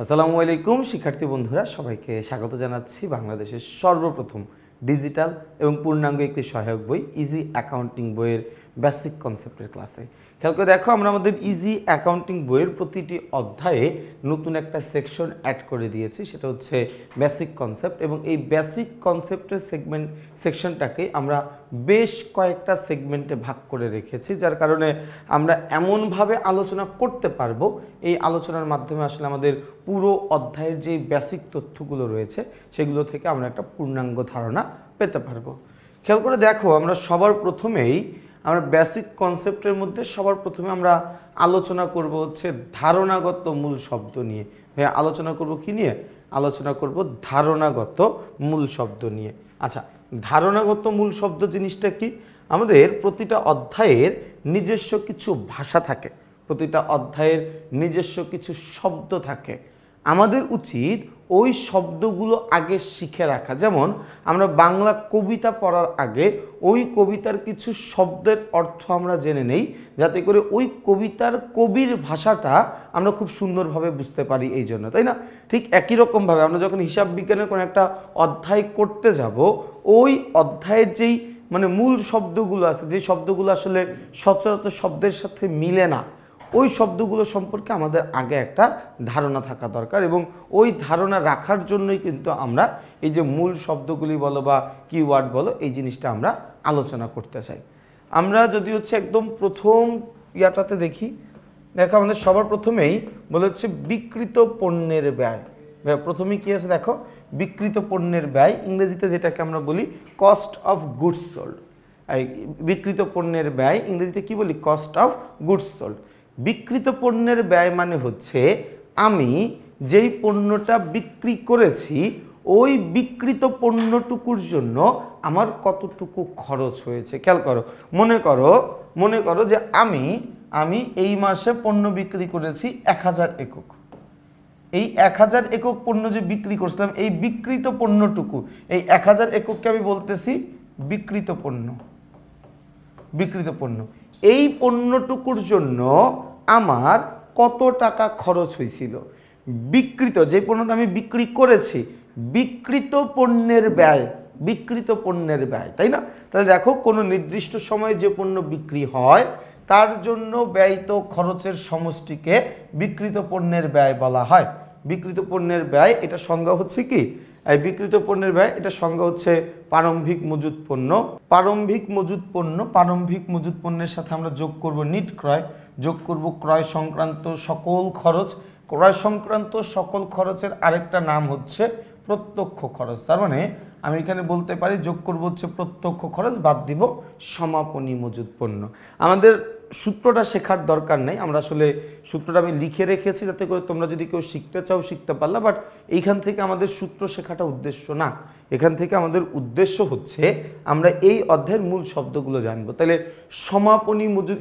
আসসালামু আলাইকুম শিক্ষার্থী বন্ধুরা, সবাইকে স্বাগত জানাচ্ছি বাংলাদেশের সর্বপ্রথম ডিজিটাল এবং পূর্ণাঙ্গ একটি সহায়ক বই ইজি অ্যাকাউন্টিং বইয়ের বেসিক কনসেপ্টের ক্লাসে। খেয়াল করে দেখো, আমরা আমাদের ইজি অ্যাকাউন্টিং বইয়ের প্রতিটি অধ্যায়ে নতুন একটা সেকশন অ্যাড করে দিয়েছি, সেটা হচ্ছে বেসিক কনসেপ্ট। এবং এই বেসিক কনসেপ্টের সেকশনটাকে আমরা বেশ কয়েকটা সেগমেন্টে ভাগ করে রেখেছি, যার কারণে আমরা এমনভাবে আলোচনা করতে পারবো, এই আলোচনার মাধ্যমে আসলে আমাদের পুরো অধ্যায়ের যে বেসিক তথ্যগুলো রয়েছে সেগুলো থেকে আমরা একটা পূর্ণাঙ্গ ধারণা পেতে পারবো। খেয়াল করে দেখো, আমরা সবার প্রথমেই আমরা বেসিক কনসেপ্টের মধ্যে সবার প্রথমে আমরা আলোচনা করব হচ্ছে ধারণাগত মূল শব্দ নিয়ে। ভাইয়া আলোচনা করব কি নিয়ে? আলোচনা করব ধারণাগত মূল শব্দ নিয়ে। আচ্ছা, ধারণাগত মূল শব্দ জিনিসটা কি? আমাদের প্রতিটা অধ্যায়ের নিজস্ব কিছু ভাষা থাকে, প্রতিটা অধ্যায়ের নিজস্ব কিছু শব্দ থাকে। আমাদের উচিত ওই শব্দগুলো আগে শিখে রাখা। যেমন আমরা বাংলা কবিতা পড়ার আগে ওই কবিতার কিছু শব্দের অর্থ আমরা জেনে নেই, যাতে করে ওই কবিতার কবির ভাষাটা আমরা খুব সুন্দরভাবে বুঝতে পারি, এই জন্য, তাই না? ঠিক একই রকমভাবে আমরা যখন হিসাব বিজ্ঞানের কোনো একটা অধ্যায় করতে যাব, ওই অধ্যায়ের যেই মূল শব্দগুলো আছে, যে শব্দগুলো আসলে সচরাচর শব্দের সাথে মিলে না, ওই শব্দগুলো সম্পর্কে আমাদের আগে একটা ধারণা থাকা দরকার। এবং ওই ধারণা রাখার জন্যই কিন্তু আমরা এই যে মূল শব্দগুলি বলো বা কিওয়ার্ড বলো, এই জিনিসটা আমরা আলোচনা করতে চাই। আমরা যদি হচ্ছে একদম প্রথম ইয়াটাতে দেখি, দেখো আমাদের সবার প্রথমেই বলে হচ্ছে বিকৃত পণ্যের ব্যয়। প্রথমেই কী আছে দেখো, বিকৃত পণ্যের ব্যয়, ইংরেজিতে যেটাকে আমরা বলি কস্ট অফ গুডস সোল্ড। বিকৃত পণ্যের ব্যয় ইংরেজিতে কি বলি? Cost of goods sold. বিকৃত পণ্যের ব্যয় মানে হচ্ছে আমি যেই পণ্যটা বিক্রি করেছি ওই বিকৃত পণ্যটুকুর জন্য আমার কতটুকু খরচ হয়েছে। খেয়াল করো, মনে করো যে আমি এই মাসে পণ্য বিক্রি করেছি 1000 একক। এই 1000 একক পণ্য যে বিক্রি করছিলাম, এই বিকৃত পণ্যটুকু, এই 1000 একককে আমি বলতেছি বিকৃত পণ্য। বিকৃত পণ্য, এই পণ্যটুকুর জন্য আমার কত টাকা খরচ হয়েছিল। বিকৃত যে পণ্যটা আমি বিক্রি করেছি, বিকৃত পণ্যের ব্যয়, বিকৃত পণ্যের ব্যয়, তাই না? তাহলে দেখো, কোনো নির্দিষ্ট সময়ে যে পণ্য বিক্রি হয় তার জন্য ব্যয়িত খরচের সমষ্টিকে বিকৃত পণ্যের ব্যয় বলা হয়। বিকৃত পণ্যের ব্যয়, এটা সংজ্ঞা হচ্ছে কি? এই বিকৃত পণ্যের ব্যয়, এটা সংজ্ঞা হচ্ছে প্রারম্ভিক মজুত পণ্য। প্রারম্ভিক মজুত পণ্য, প্রারম্ভিক মজুত পণ্যের সাথে আমরা যোগ করব নিট ক্রয়, যোগ করব ক্রয় সংক্রান্ত সকল খরচ। ক্রয় সংক্রান্ত সকল খরচের আরেকটা নাম হচ্ছে প্রত্যক্ষ খরচ। তার মানে আমি এখানে বলতে পারি যোগ করব হচ্ছে প্রত্যক্ষ খরচ, বাদ দিব সমাপনী মজুত পণ্য। আমাদের সূত্রটা শেখার দরকার নেই, আমরা আসলে সূত্রটা আমি লিখে রেখেছি যাতে করে তোমরা যদি কেউ শিখতে চাও শিখতে পারলা, বাট এইখান থেকে আমাদের সূত্র শেখাটা উদ্দেশ্য না। এখান থেকে আমাদের উদ্দেশ্য হচ্ছে আমরা এই অধ্যায়ের মূল শব্দগুলো জানবো। তাহলে সমাপনী মজুত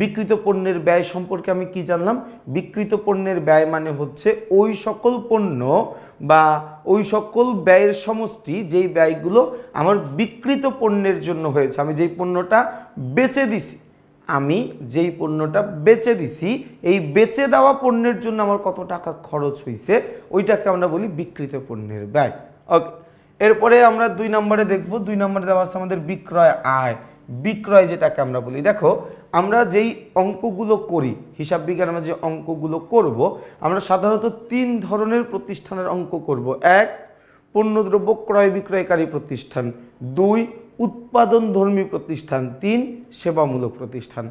বিকৃত পণ্যের ব্যয় সম্পর্কে আমি কি জানলাম? বিকৃত পণ্যের ব্যয় মানে হচ্ছে ওই সকল পণ্য বা ওই সকল ব্যয়ের সমষ্টি যেই ব্যয়গুলো আমার বিকৃত পণ্যের জন্য হয়েছে। আমি যেই পণ্যটা বেচে দিছি, আমি যেই পণ্যটা বেচে দিছি, এই বেচে দেওয়া পণ্যের জন্য আমার কত টাকা খরচ হয়েছে, ওইটাকে আমরা বলি বিকৃত পণ্যের ব্যয়। ওকে, এরপরে আমরা 2 নম্বরে দেখব। 2 নম্বরে দেওয়া আছে আমাদের বিক্রয় আয়। বিক্রয় যেটাকে আমরা বলি, দেখো আমরা যেই অঙ্কগুলো করি, হিসাব বিজ্ঞান আমরা যে অঙ্কগুলো করব, আমরা সাধারণত 3 ধরনের প্রতিষ্ঠানের অঙ্ক করব। 1, পণ্যদ্রব্য ক্রয় বিক্রয়কারী প্রতিষ্ঠান। 2, উৎপাদনধর্মী প্রতিষ্ঠান। 3, সেবামূলক প্রতিষ্ঠান।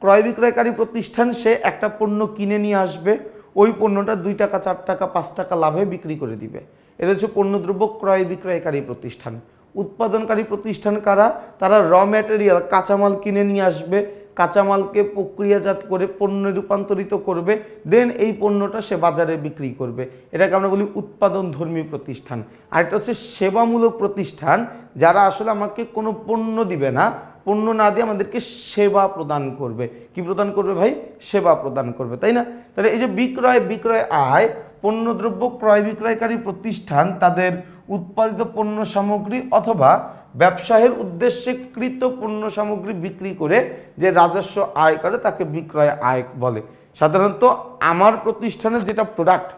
ক্রয় বিক্রয়কারী প্রতিষ্ঠান, সে একটা পণ্য কিনে নিয়ে আসবে, ওই পণ্যটা 2 টাকা 4 টাকা 5 টাকা লাভে বিক্রি করে দিবে। এটা হচ্ছে পণ্যদ্রব্য ক্রয় বিক্রয়কারী প্রতিষ্ঠান। উৎপাদনকারী প্রতিষ্ঠান কারা? তারা র ম্যাটেরিয়াল, কাঁচামাল কিনে নিয়ে আসবে, কাঁচামালকে প্রক্রিয়াজাত করে পণ্যে রূপান্তরিত করবে, দেন এই পণ্যটা সে বাজারে বিক্রি করবে। এটাকে আমরা বলি উৎপাদনধর্মী প্রতিষ্ঠান। আরেকটা হচ্ছে সেবামূলক প্রতিষ্ঠান, যারা আসলে আমাকে কোনো পণ্য দিবে না, পণ্য না দিয়ে আমাদেরকে সেবা প্রদান করবে। কি প্রদান করবে ভাই? সেবা প্রদান করবে, তাই না? তাহলে এই যে বিক্রয় আয়, পণ্যদ্রব্য ক্রয় বিক্রয়কারী প্রতিষ্ঠান তাদের উৎপাদিত পণ্য সামগ্রী অথবা ব্যবসায়ের উদ্দেশ্যে কৃত পণ্য সামগ্রী বিক্রি করে যে রাজস্ব আয় করে তাকে বিক্রয় আয় বলে। সাধারণত আমার প্রতিষ্ঠানের যেটা প্রোডাক্ট,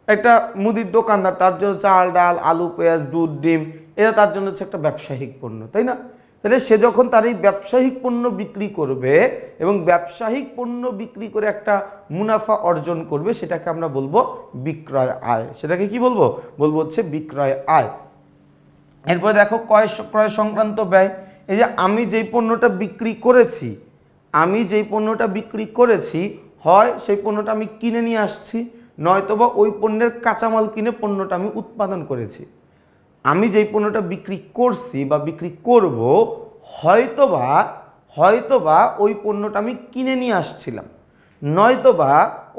একটা মুদির দোকানদার, তার জন্য চাল ডাল আলু পেঁয়াজ দুধ ডিম এটা তার জন্য হচ্ছে একটা ব্যবসায়িক পণ্য, তাই না? তাহলে সে যখন তার এই ব্যবসায়িক পণ্য বিক্রি করবে এবং ব্যবসায়িক পণ্য বিক্রি করে একটা মুনাফা অর্জন করবে, সেটাকে আমরা বলবো বিক্রয় আয়। সেটাকে কি বলবো? বলবো হচ্ছে বিক্রয় আয়। এরপরে দেখো ক্রয় সংক্রান্ত ব্যয়। এই যে আমি যেই পণ্যটা বিক্রি করেছি, হয় সেই পণ্যটা আমি কিনে নিয়ে আসছি, নয়তোবা ওই পণ্যের কাঁচামাল কিনে পণ্যটা আমি উৎপাদন করেছি। আমি যেই পণ্যটা বিক্রি করছি বা বিক্রি করব, হয়তোবা ওই পণ্যটা আমি কিনে নিয়ে আসছিলাম, নয়তোবা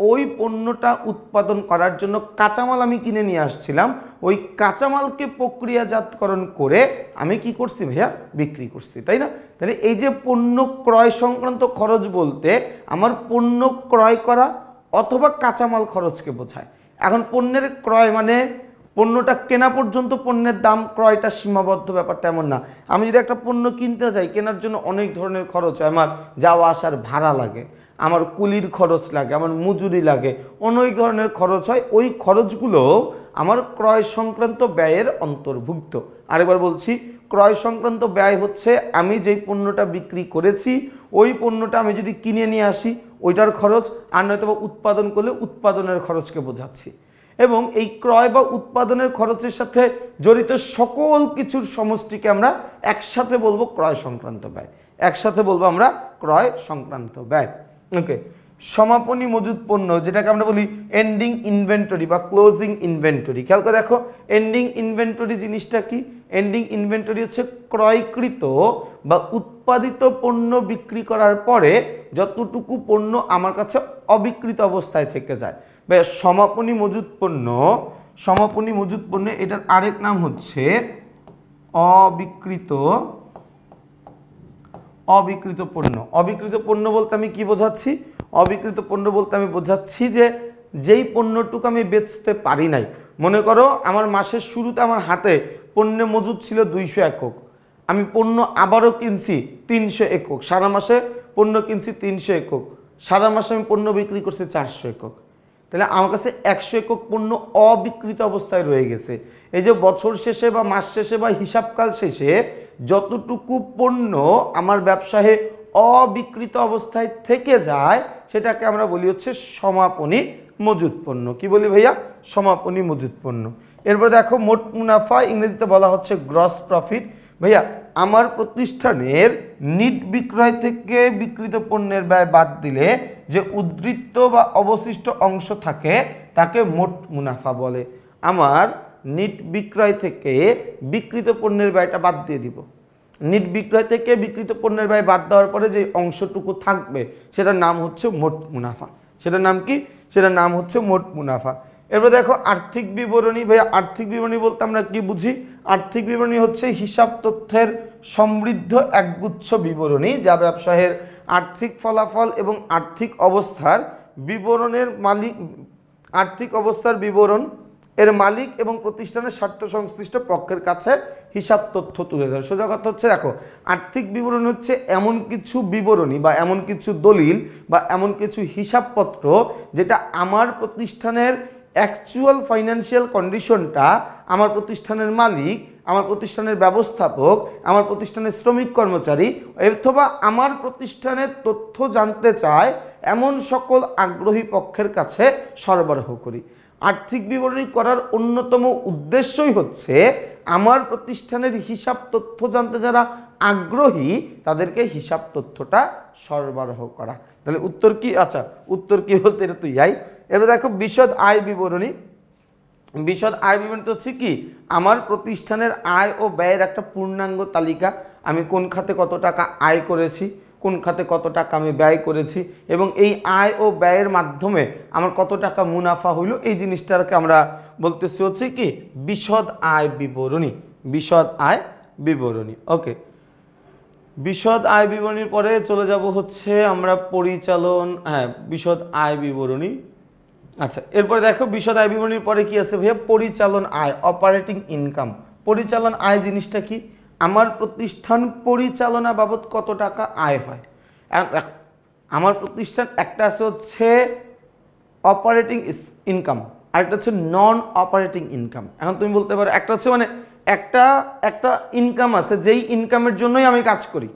ওই পণ্যটা উৎপাদন করার জন্য কাঁচামাল আমি কিনে নিয়ে আসছিলাম, ওই কাঁচামালকে প্রক্রিয়াজাতকরণ করে আমি কি করছি ভাইয়া? বিক্রি করছি, তাই না? তাহলে এই যে পণ্য ক্রয় সংক্রান্ত খরচ বলতে আমার পণ্য ক্রয় করা অথবা কাঁচামাল খরচকে বোঝায়। এখন পণ্যের ক্রয় মানে পণ্যটা কেনা পর্যন্ত পণ্যের দাম, ক্রয়টা সীমাবদ্ধ ব্যাপারটা এমন না। আমি যদি একটা পণ্য কিনতে যাই, কেনার জন্য অনেক ধরনের খরচ হয়, আমার যাওয়া আসার ভাড়া লাগে, আমার কুলির খরচ লাগে, আমার মজুরি লাগে, অনেক ধরনের খরচ হয়। ওই খরচগুলো আমার ক্রয় সংক্রান্ত ব্যয়ের অন্তর্ভুক্ত। আরেকবার বলছি, ক্রয় সংক্রান্ত ব্যয় হচ্ছে আমি যেই পণ্যটা বিক্রি করেছি ওই পণ্যটা আমি যদি কিনে নিয়ে আসি ওইটার খরচ, আর নয়তো উৎপাদন করলে উৎপাদনের খরচকে বোঝাচ্ছি। এবং এই ক্রয় বা উৎপাদনের খরচের সাথে জড়িত সকল কিছুর সমষ্টিকে আমরা একসাথে বলবো ক্রয় সংক্রান্ত ব্যয়। একসাথে বলবো আমরা ক্রয় সংক্রান্ত ব্যয়। ওকে, সমাপনী মজুদ পণ্য, যেটাকে আমরা বলি এন্ডিং ইনভেন্টরি বা ক্লোজিং ইনভেন্টরি। খেয়াল করে দেখো, এন্ডিং ইনভেন্টরি জিনিসটা কি? এন্ডিং ইনভেন্টরি হচ্ছে ক্রয়কৃত বা উৎপাদিত পণ্য বিক্রি করার পরে যতটুকু পণ্য আমার কাছে অবিকৃত অবস্থায় থেকে যায়। সমাপনী মজুদ পণ্য, এটার আরেক নাম হচ্ছে অবিকৃত পণ্য। অবিকৃত পণ্য বলতে আমি কি বোঝাচ্ছি? অবিকৃত পণ্য বলতে আমি বোঝাচ্ছি যে যেই পণ্যটুকু আমি বেচতে পারি নাই, মনে করো আমার মাসের শুরুতে আমার হাতে পণ্য মজুদ ছিল 200 একক, আমি পণ্য আবারও কিনছি 300 একক, সারা মাসে পণ্য কিনছি 300 একক, সারা মাসে আমি পণ্য বিক্রি করছি 400 একক। তাহলে আমার কাছে 100 একক পণ্য অবিকৃত অবস্থায় রয়ে গেছে। এই যে বছর শেষে বা মাস শেষে বা হিসাবকাল শেষে যতটুকু পণ্য আমার ব্যবসায়ে অবিকৃত অবস্থায় থেকে যায় সেটাকে আমরা বলি হচ্ছে সমাপনী মজুদ পণ্য। কি বলি ভাইয়া? সমাপনী মজুদ পণ্য। এরপর দেখো মোট মুনাফা, ইংরেজিতে বলা হচ্ছে গ্রস প্রফিট। ভাইয়া আমার প্রতিষ্ঠানের নিট বিক্রয় থেকে বিক্রিত পণ্যের ব্যয় বাদ দিলে যে উদ্ধৃত বা অবশিষ্ট অংশ থাকে তাকে মোট মুনাফা বলে। আমার নিট বিক্রয় থেকে বিক্রিত পণ্যের ব্যয়টা বাদ দিয়ে দিব। নিট বিক্রয় থেকে বিক্রিত পণ্যের ব্যয় বাদ দেওয়ার পরে যে অংশটুকু থাকবে সেটার নাম হচ্ছে মোট মুনাফা। সেটার নাম কি? সেটার নাম হচ্ছে মোট মুনাফা। এরপর দেখো আর্থিক বিবরণী। ভাইয়া আর্থিক বিবরণী বলতে আমরা কি বুঝি? আর্থিক বিবরণী হচ্ছে হিসাব তথ্যের সমৃদ্ধ একগুচ্ছ বিবরণী যা ব্যবসায়ের আর্থিক ফলাফল এবং আর্থিক অবস্থার বিবরণের মালিক, আর্থিক অবস্থার বিবরণ এর মালিক এবং প্রতিষ্ঠানের স্বার্থ সংশ্লিষ্ট পক্ষের কাছে হিসাব তথ্য তুলে ধরে। সোজা কথা হচ্ছে, দেখো আর্থিক বিবরণী হচ্ছে এমন কিছু বিবরণী বা এমন কিছু দলিল বা এমন কিছু হিসাবপত্র যেটা আমার প্রতিষ্ঠানের অ্যাকচুয়াল ফাইন্যান্সিয়াল কন্ডিশনটা আমার প্রতিষ্ঠানের মালিক, আমার প্রতিষ্ঠানের ব্যবস্থাপক, আমার প্রতিষ্ঠানের শ্রমিক কর্মচারী অথবা আমার প্রতিষ্ঠানের তথ্য জানতে চায় এমন সকল আগ্রহী পক্ষের কাছে সরবরাহ করি। আর্থিক বিবরণী করার অন্যতম উদ্দেশ্যই হচ্ছে আমার প্রতিষ্ঠানের হিসাব তথ্য জানতে যারা আগ্রহী তাদেরকে হিসাব তথ্যটা সরবরাহ করা। তাহলে উত্তর কি? আচ্ছা, উত্তর কি বলতে এটা তো ইয়াই। এবার দেখো বিশদ আয় বিবরণী। বিশদ আয় বিবরণী হচ্ছে কি? আমার প্রতিষ্ঠানের আয় ও ব্যয়ের একটা পূর্ণাঙ্গ তালিকা। আমি কোন খাতে কত টাকা আয় করেছি, কোন খাতে কত টাকা আমি ব্যয় করেছি এবং এই আয় ও ব্যয়ের মাধ্যমে আমার কত টাকা মুনাফা হইল, এই জিনিসটাকে আমরা বলতেছি হচ্ছে কি? বিশদ আয় বিবরণী। বিশদ আয় বিবরণী। ওকে, বিশদ আয় বিবরণীর পরে চলে যাব হচ্ছে আমরা পরিচালন, বিশদ আয় বিবরণী। আচ্ছা, এরপরে দেখো বিশদ আয় বিবরণীর পরে কি আছে ভাইয়া? পরিচালন আয়, অপারেটিং ইনকাম। পরিচালন আয় জিনিসটা কি? আমার প্রতিষ্ঠান পরিচালনা বাবদ কত টাকা আয় হয়। আমার প্রতিষ্ঠান একটা আছে হচ্ছে অপারেটিং ইনকাম, আরেকটা হচ্ছে নন অপারেটিং ইনকাম। এখন তুমি বলতে পারো একটা হচ্ছে মানে একটা একটা ইনকাম আছে যেই ইনকামের জন্যই আমি কাজ করি,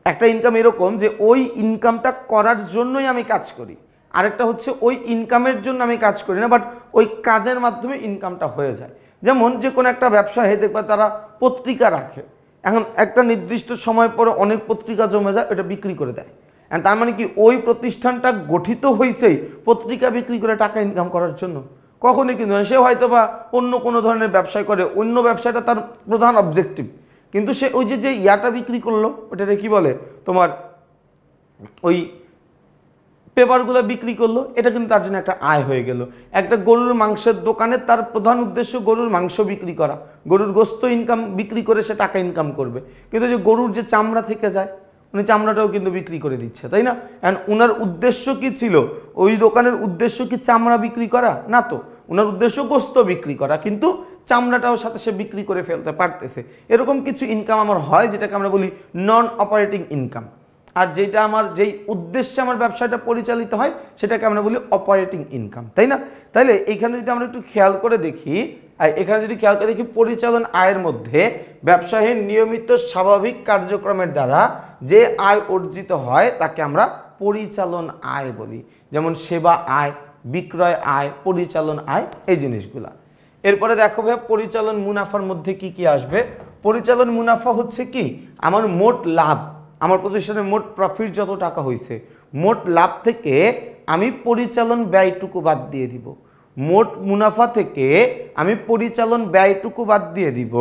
একটা ইনকাম এরকম যে ওই ইনকামটা করার জন্যই আমি কাজ করি, আরেকটা হচ্ছে ওই ইনকামের জন্য আমি কাজ করি না বাট ওই কাজের মাধ্যমে ইনকামটা হয়ে যায়। যেমন যে কোনো একটা ব্যবসায় দেখবে তারা পত্রিকা রাখে, এখন একটা নির্দিষ্ট সময় পরে অনেক পত্রিকা জমে যায়, এটা বিক্রি করে দেয়। তার মানে কি ওই প্রতিষ্ঠানটা গঠিত হয়েছেই পত্রিকা বিক্রি করে টাকা ইনকাম করার জন্য? কখনই কিন্তু সে হয়তো বা অন্য কোনো ধরনের ব্যবসায় করে, অন্য ব্যবসাটা তার প্রধান অবজেক্টিভ, কিন্তু সে ওই যে ইয়াটা বিক্রি করলো ওটাকে কি বলে তোমার ওই পেপারগুলো বিক্রি করলো, এটা কিন্তু তার জন্য একটা আয় হয়ে গেল। একটা গরুর মাংসের দোকানে তার প্রধান উদ্দেশ্য গরুর মাংস বিক্রি করা, গরুর গোস্ত ইনকাম বিক্রি করে সে টাকা ইনকাম করবে, কিন্তু যে গরুর যে চামড়া থেকে যায় উনি চামড়াটাও কিন্তু বিক্রি করে দিচ্ছে, তাই না? অ্যান্ড ওনার উদ্দেশ্য কি ছিল? ওই দোকানের উদ্দেশ্য কি চামড়া বিক্রি করা? না তো, ওনার উদ্দেশ্য গোস্ত বিক্রি করা, কিন্তু চামড়াটাও সাথে সে বিক্রি করে ফেলতে পারতেছে। এরকম কিছু ইনকাম আমার হয় যেটাকে আমরা বলি নন অপারেটিং ইনকাম। আর যেটা আমার যেই উদ্দেশ্যে আমার ব্যবসাটা পরিচালিত হয় সেটাকে আমরা বলি অপারেটিং ইনকাম, তাই না? তাইলে এইখানে যদি আমরা একটু খেয়াল করে দেখি, এখানে যদি খেয়াল করে দেখি পরিচালন আয়ের মধ্যে ব্যবসায়ীর নিয়মিত স্বাভাবিক কার্যক্রমের দ্বারা যে আয় অর্জিত হয় তাকে আমরা পরিচালন আয় বলি। যেমন সেবা আয়, বিক্রয় আয়, পরিচালন আয়, এই জিনিসগুলা। এরপরে দেখো ভাই পরিচালন মুনাফার মধ্যে কি কি আসবে। পরিচালন মুনাফা হচ্ছে কি আমার মোট লাভ, আমার প্রতিষ্ঠানের মোট প্রফিট যত টাকা হয়েছে মোট লাভ থেকে আমি পরিচালন ব্যয়টুকু বাদ দিয়ে দিব। মোট মুনাফা থেকে আমি পরিচালন ব্যয়টুকু বাদ দিয়ে দিব।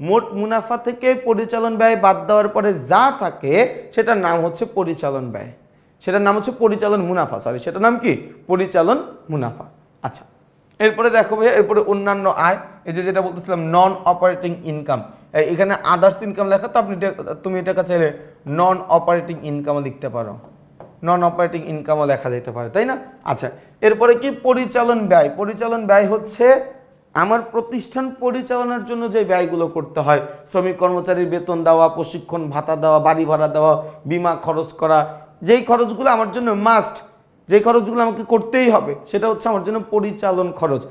মোট মুনাফা থেকে পরিচালন ব্যয় বাদ দেওয়ার পরে যা থাকে সেটার নাম হচ্ছে পরিচালন ব্যয়, সেটার নাম হচ্ছে পরিচালন মুনাফা, সরি সেটার নাম কি পরিচালন মুনাফা। আচ্ছা, এরপরে দেখো ভাই এরপরে অন্যান্য আয়, এই যে যেটা বলতেছিলাম নন অপারেটিং ইনকাম, এখানে আদার্স ইনকাম লেখা তো তুমি এটাকে চাইলে নন অপারেটিং ইনকামও লিখতে পারো, নন অপারেটিং ইনকামও লেখা যেতে পারে, তাই না? আচ্ছা, এরপরে কি পরিচালন ব্যয়। পরিচালন ব্যয় হচ্ছে আমার প্রতিষ্ঠান পরিচালনার জন্য যে ব্যয়গুলো করতে হয়, শ্রমিক কর্মচারীর বেতন দেওয়া, প্রশিক্ষণ ভাতা দেওয়া, বাড়ি ভাড়া দেওয়া, বিমা খরচ করা, যেই খরচগুলো আমার জন্য মাস্ট, যে খরচগুলো আমাকে করতেই হবে সেটা হচ্ছে আমার জন্য পরিচালন খরচ।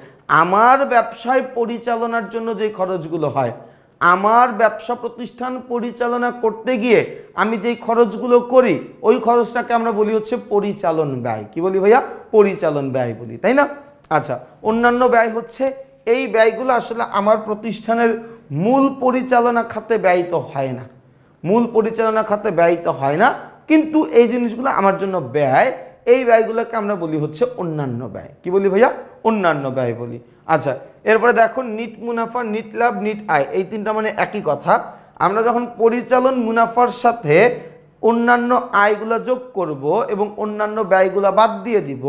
আমার ব্যবসায় পরিচালনার জন্য যে খরচগুলো হয়, আমার ব্যবসা প্রতিষ্ঠান পরিচালনা করতে গিয়ে আমি যেই খরচগুলো করি ওই খরচটাকে আমরা বলি হচ্ছে পরিচালন ব্যয়। কি বলি ভাইয়া? পরিচালন ব্যয় বলি, তাই না? আচ্ছা, অন্যান্য ব্যয় হচ্ছে এই ব্যয়গুলো আসলে আমার প্রতিষ্ঠানের মূল পরিচালনা খাতে ব্যয়িত হয় না, মূল পরিচালনা খাতে ব্যয়িত হয় না, কিন্তু এই জিনিসগুলো আমার জন্য ব্যয়, এই ব্যয়গুলোকে আমরা বলি হচ্ছে অন্যান্য ব্যয়। কি বলি ভাইয়া? অন্যান্য ব্যয় বলি। আচ্ছা, এরপরে দেখো নিট মুনাফা, নিট লাভ, নিট আয়, এই তিনটা মানে একই কথা। আমরা যখন পরিচালন মুনাফার সাথে অন্যান্য আয়গুলো যোগ করব এবং অন্যান্য ব্যয়গুলো বাদ দিয়ে দিব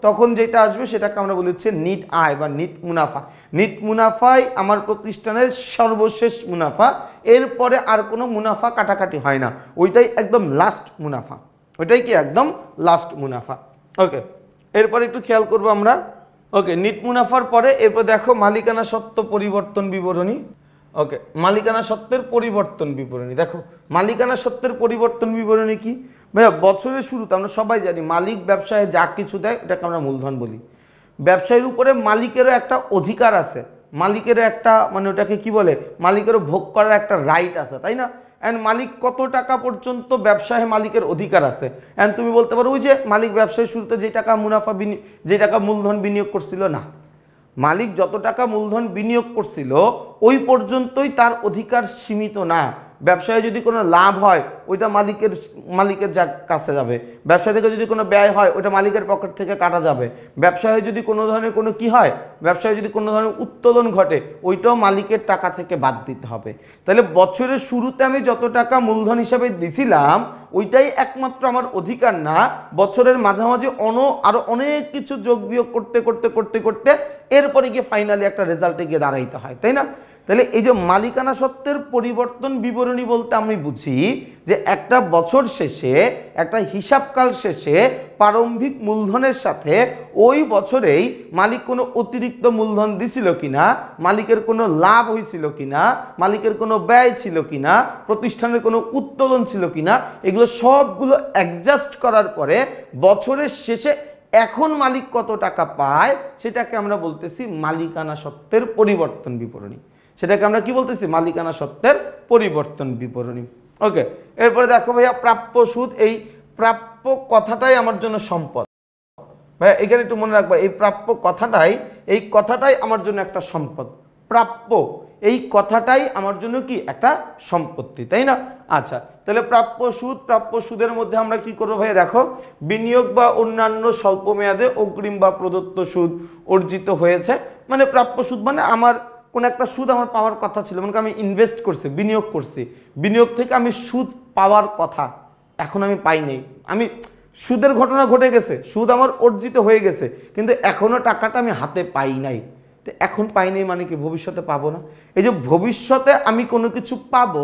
তখন যেটা আসবে সেটাকে আমরা বলি হচ্ছে নিট আয় বা নিট মুনাফা। নিট মুনাফাই আমার প্রতিষ্ঠানের সর্বশেষ মুনাফা, এরপরে আর কোনো মুনাফা কাটাকাটি হয় না, ওইটাই একদম লাস্ট মুনাফা, ওইটাই কি একদম লাস্ট মুনাফা। ওকে, এরপরে একটু খেয়াল করবো আমরা। ওকে, নিট মুনাফার পরে এরপর দেখো মালিকানা সত্ত্ব পরিবর্তন বিবরণী। ওকে, মালিকানা সত্ত্বের পরিবর্তন বিবরণী। দেখো মালিকানা সত্ত্বের পরিবর্তন বিবরণী কি ভাইয়া? বছরের শুরুতে আমরা সবাই জানি মালিক ব্যবসায় যা কিছু দেয় ওটাকে আমরা মূলধন বলি। ব্যবসায়ীর উপরে মালিকেরও একটা অধিকার আছে, মালিকেরও একটা মানে ওটাকে কি বলে, মালিকেরও ভোগ করার একটা রাইট আছে, তাই না? অ্যান্ড মালিক কত টাকা পর্যন্ত ব্যবসায় মালিকের অধিকার আছে। অ্যান্ড তুমি বলতে পারো ওই যে মালিক ব্যবসায় শুরুতে যে টাকা মুনাফা যে টাকা মূলধন বিনিয়োগ করছিল, না, মালিক যত টাকা মূলধন বিনিয়োগ করছিল ওই পর্যন্তই তার অধিকার সীমিত না। ব্যবসায় যদি কোনো লাভ হয় ওইটা মালিকের কাছে যাবে, ব্যবসা থেকে যদি কোনো ব্যয় হয় ওইটা মালিকের পকেট থেকে কাটা যাবে, ব্যবসায় যদি কোনো ধরনের কোনো কি হয়, ব্যবসায় যদি কোনো ধরনের উত্তোলন ঘটে ওইটাও মালিকের টাকা থেকে বাদ দিতে হবে। তাহলে বছরের শুরুতে আমি যত টাকা মূলধন হিসাবে দিছিলাম ওইটাই একমাত্র আমার অধিকার না, বছরের মাঝামাঝি আরও অনেক কিছু যোগ বিয়োগ করতে করতে করতে করতে এরপরে গিয়ে ফাইনালি একটা রেজাল্টে গিয়ে দাঁড়াইতে হয়, তাই না? তাহলে এই যে মালিকানা সত্ত্বের পরিবর্তন বিবরণী বলতে আমি বুঝি যে একটা বছর শেষে, একটা হিসাবকাল শেষে প্রারম্ভিক মূলধনের সাথে ওই বছরেই মালিক কোনো অতিরিক্ত মূলধন দিছিল কিনা, মালিকের কোনো লাভ হয়েছিল কিনা, মালিকের কোনো ব্যয় ছিল কিনা, প্রতিষ্ঠানের কোনো উত্তোলন ছিল কিনা, এগুলো সবগুলো অ্যাডজাস্ট করার পরে বছরের শেষে এখন মালিক কত টাকা পায় সেটাকে আমরা বলতেছি মালিকানা সত্ত্বের পরিবর্তন বিবরণী। সেটাকে আমরা কি বলতেছি? মালিকানা সত্ত্বের পরিবর্তন বিবরণী। ওকে, এরপরে দেখো ভাইয়া প্রাপ্য সুদ। এই প্রাপ্য কথাটাই আমার জন্য সম্পদ। ভাইয়া এখানে একটু মনে রাখবা, এই প্রাপ্য কথাটাই আমার জন্য একটা সম্পদ। প্রাপ্য এই কথাটাই আমার জন্য কি একটা সম্পত্তি, তাই না? আচ্ছা, তাহলে প্রাপ্য সুদের মধ্যে আমরা কি করবো ভাইয়া? দেখো, বিনিয়োগ বা অন্যান্য স্বল্প মেয়াদে অগ্রিম বা প্রদত্ত সুদ অর্জিত হয়েছে। মানে প্রাপ্য সুদ মানে আমার কোন একটা সুদ আমার পাওয়ার কথা ছিল, মানে আমি ইনভেস্ট করছি, বিনিয়োগ করছি, বিনিয়োগ থেকে আমি সুদ পাওয়ার কথা, এখন আমি পাই নাই। আমি সুদের ঘটনা ঘটে গেছে, সুদ আমার অর্জিত হয়ে গেছে, কিন্তু এখনো টাকাটা আমি হাতে পাই নাই। তো এখন পাই নাই মানে কি ভবিষ্যতে পাবো না? এই যে ভবিষ্যতে আমি কোনো কিছু পাবো,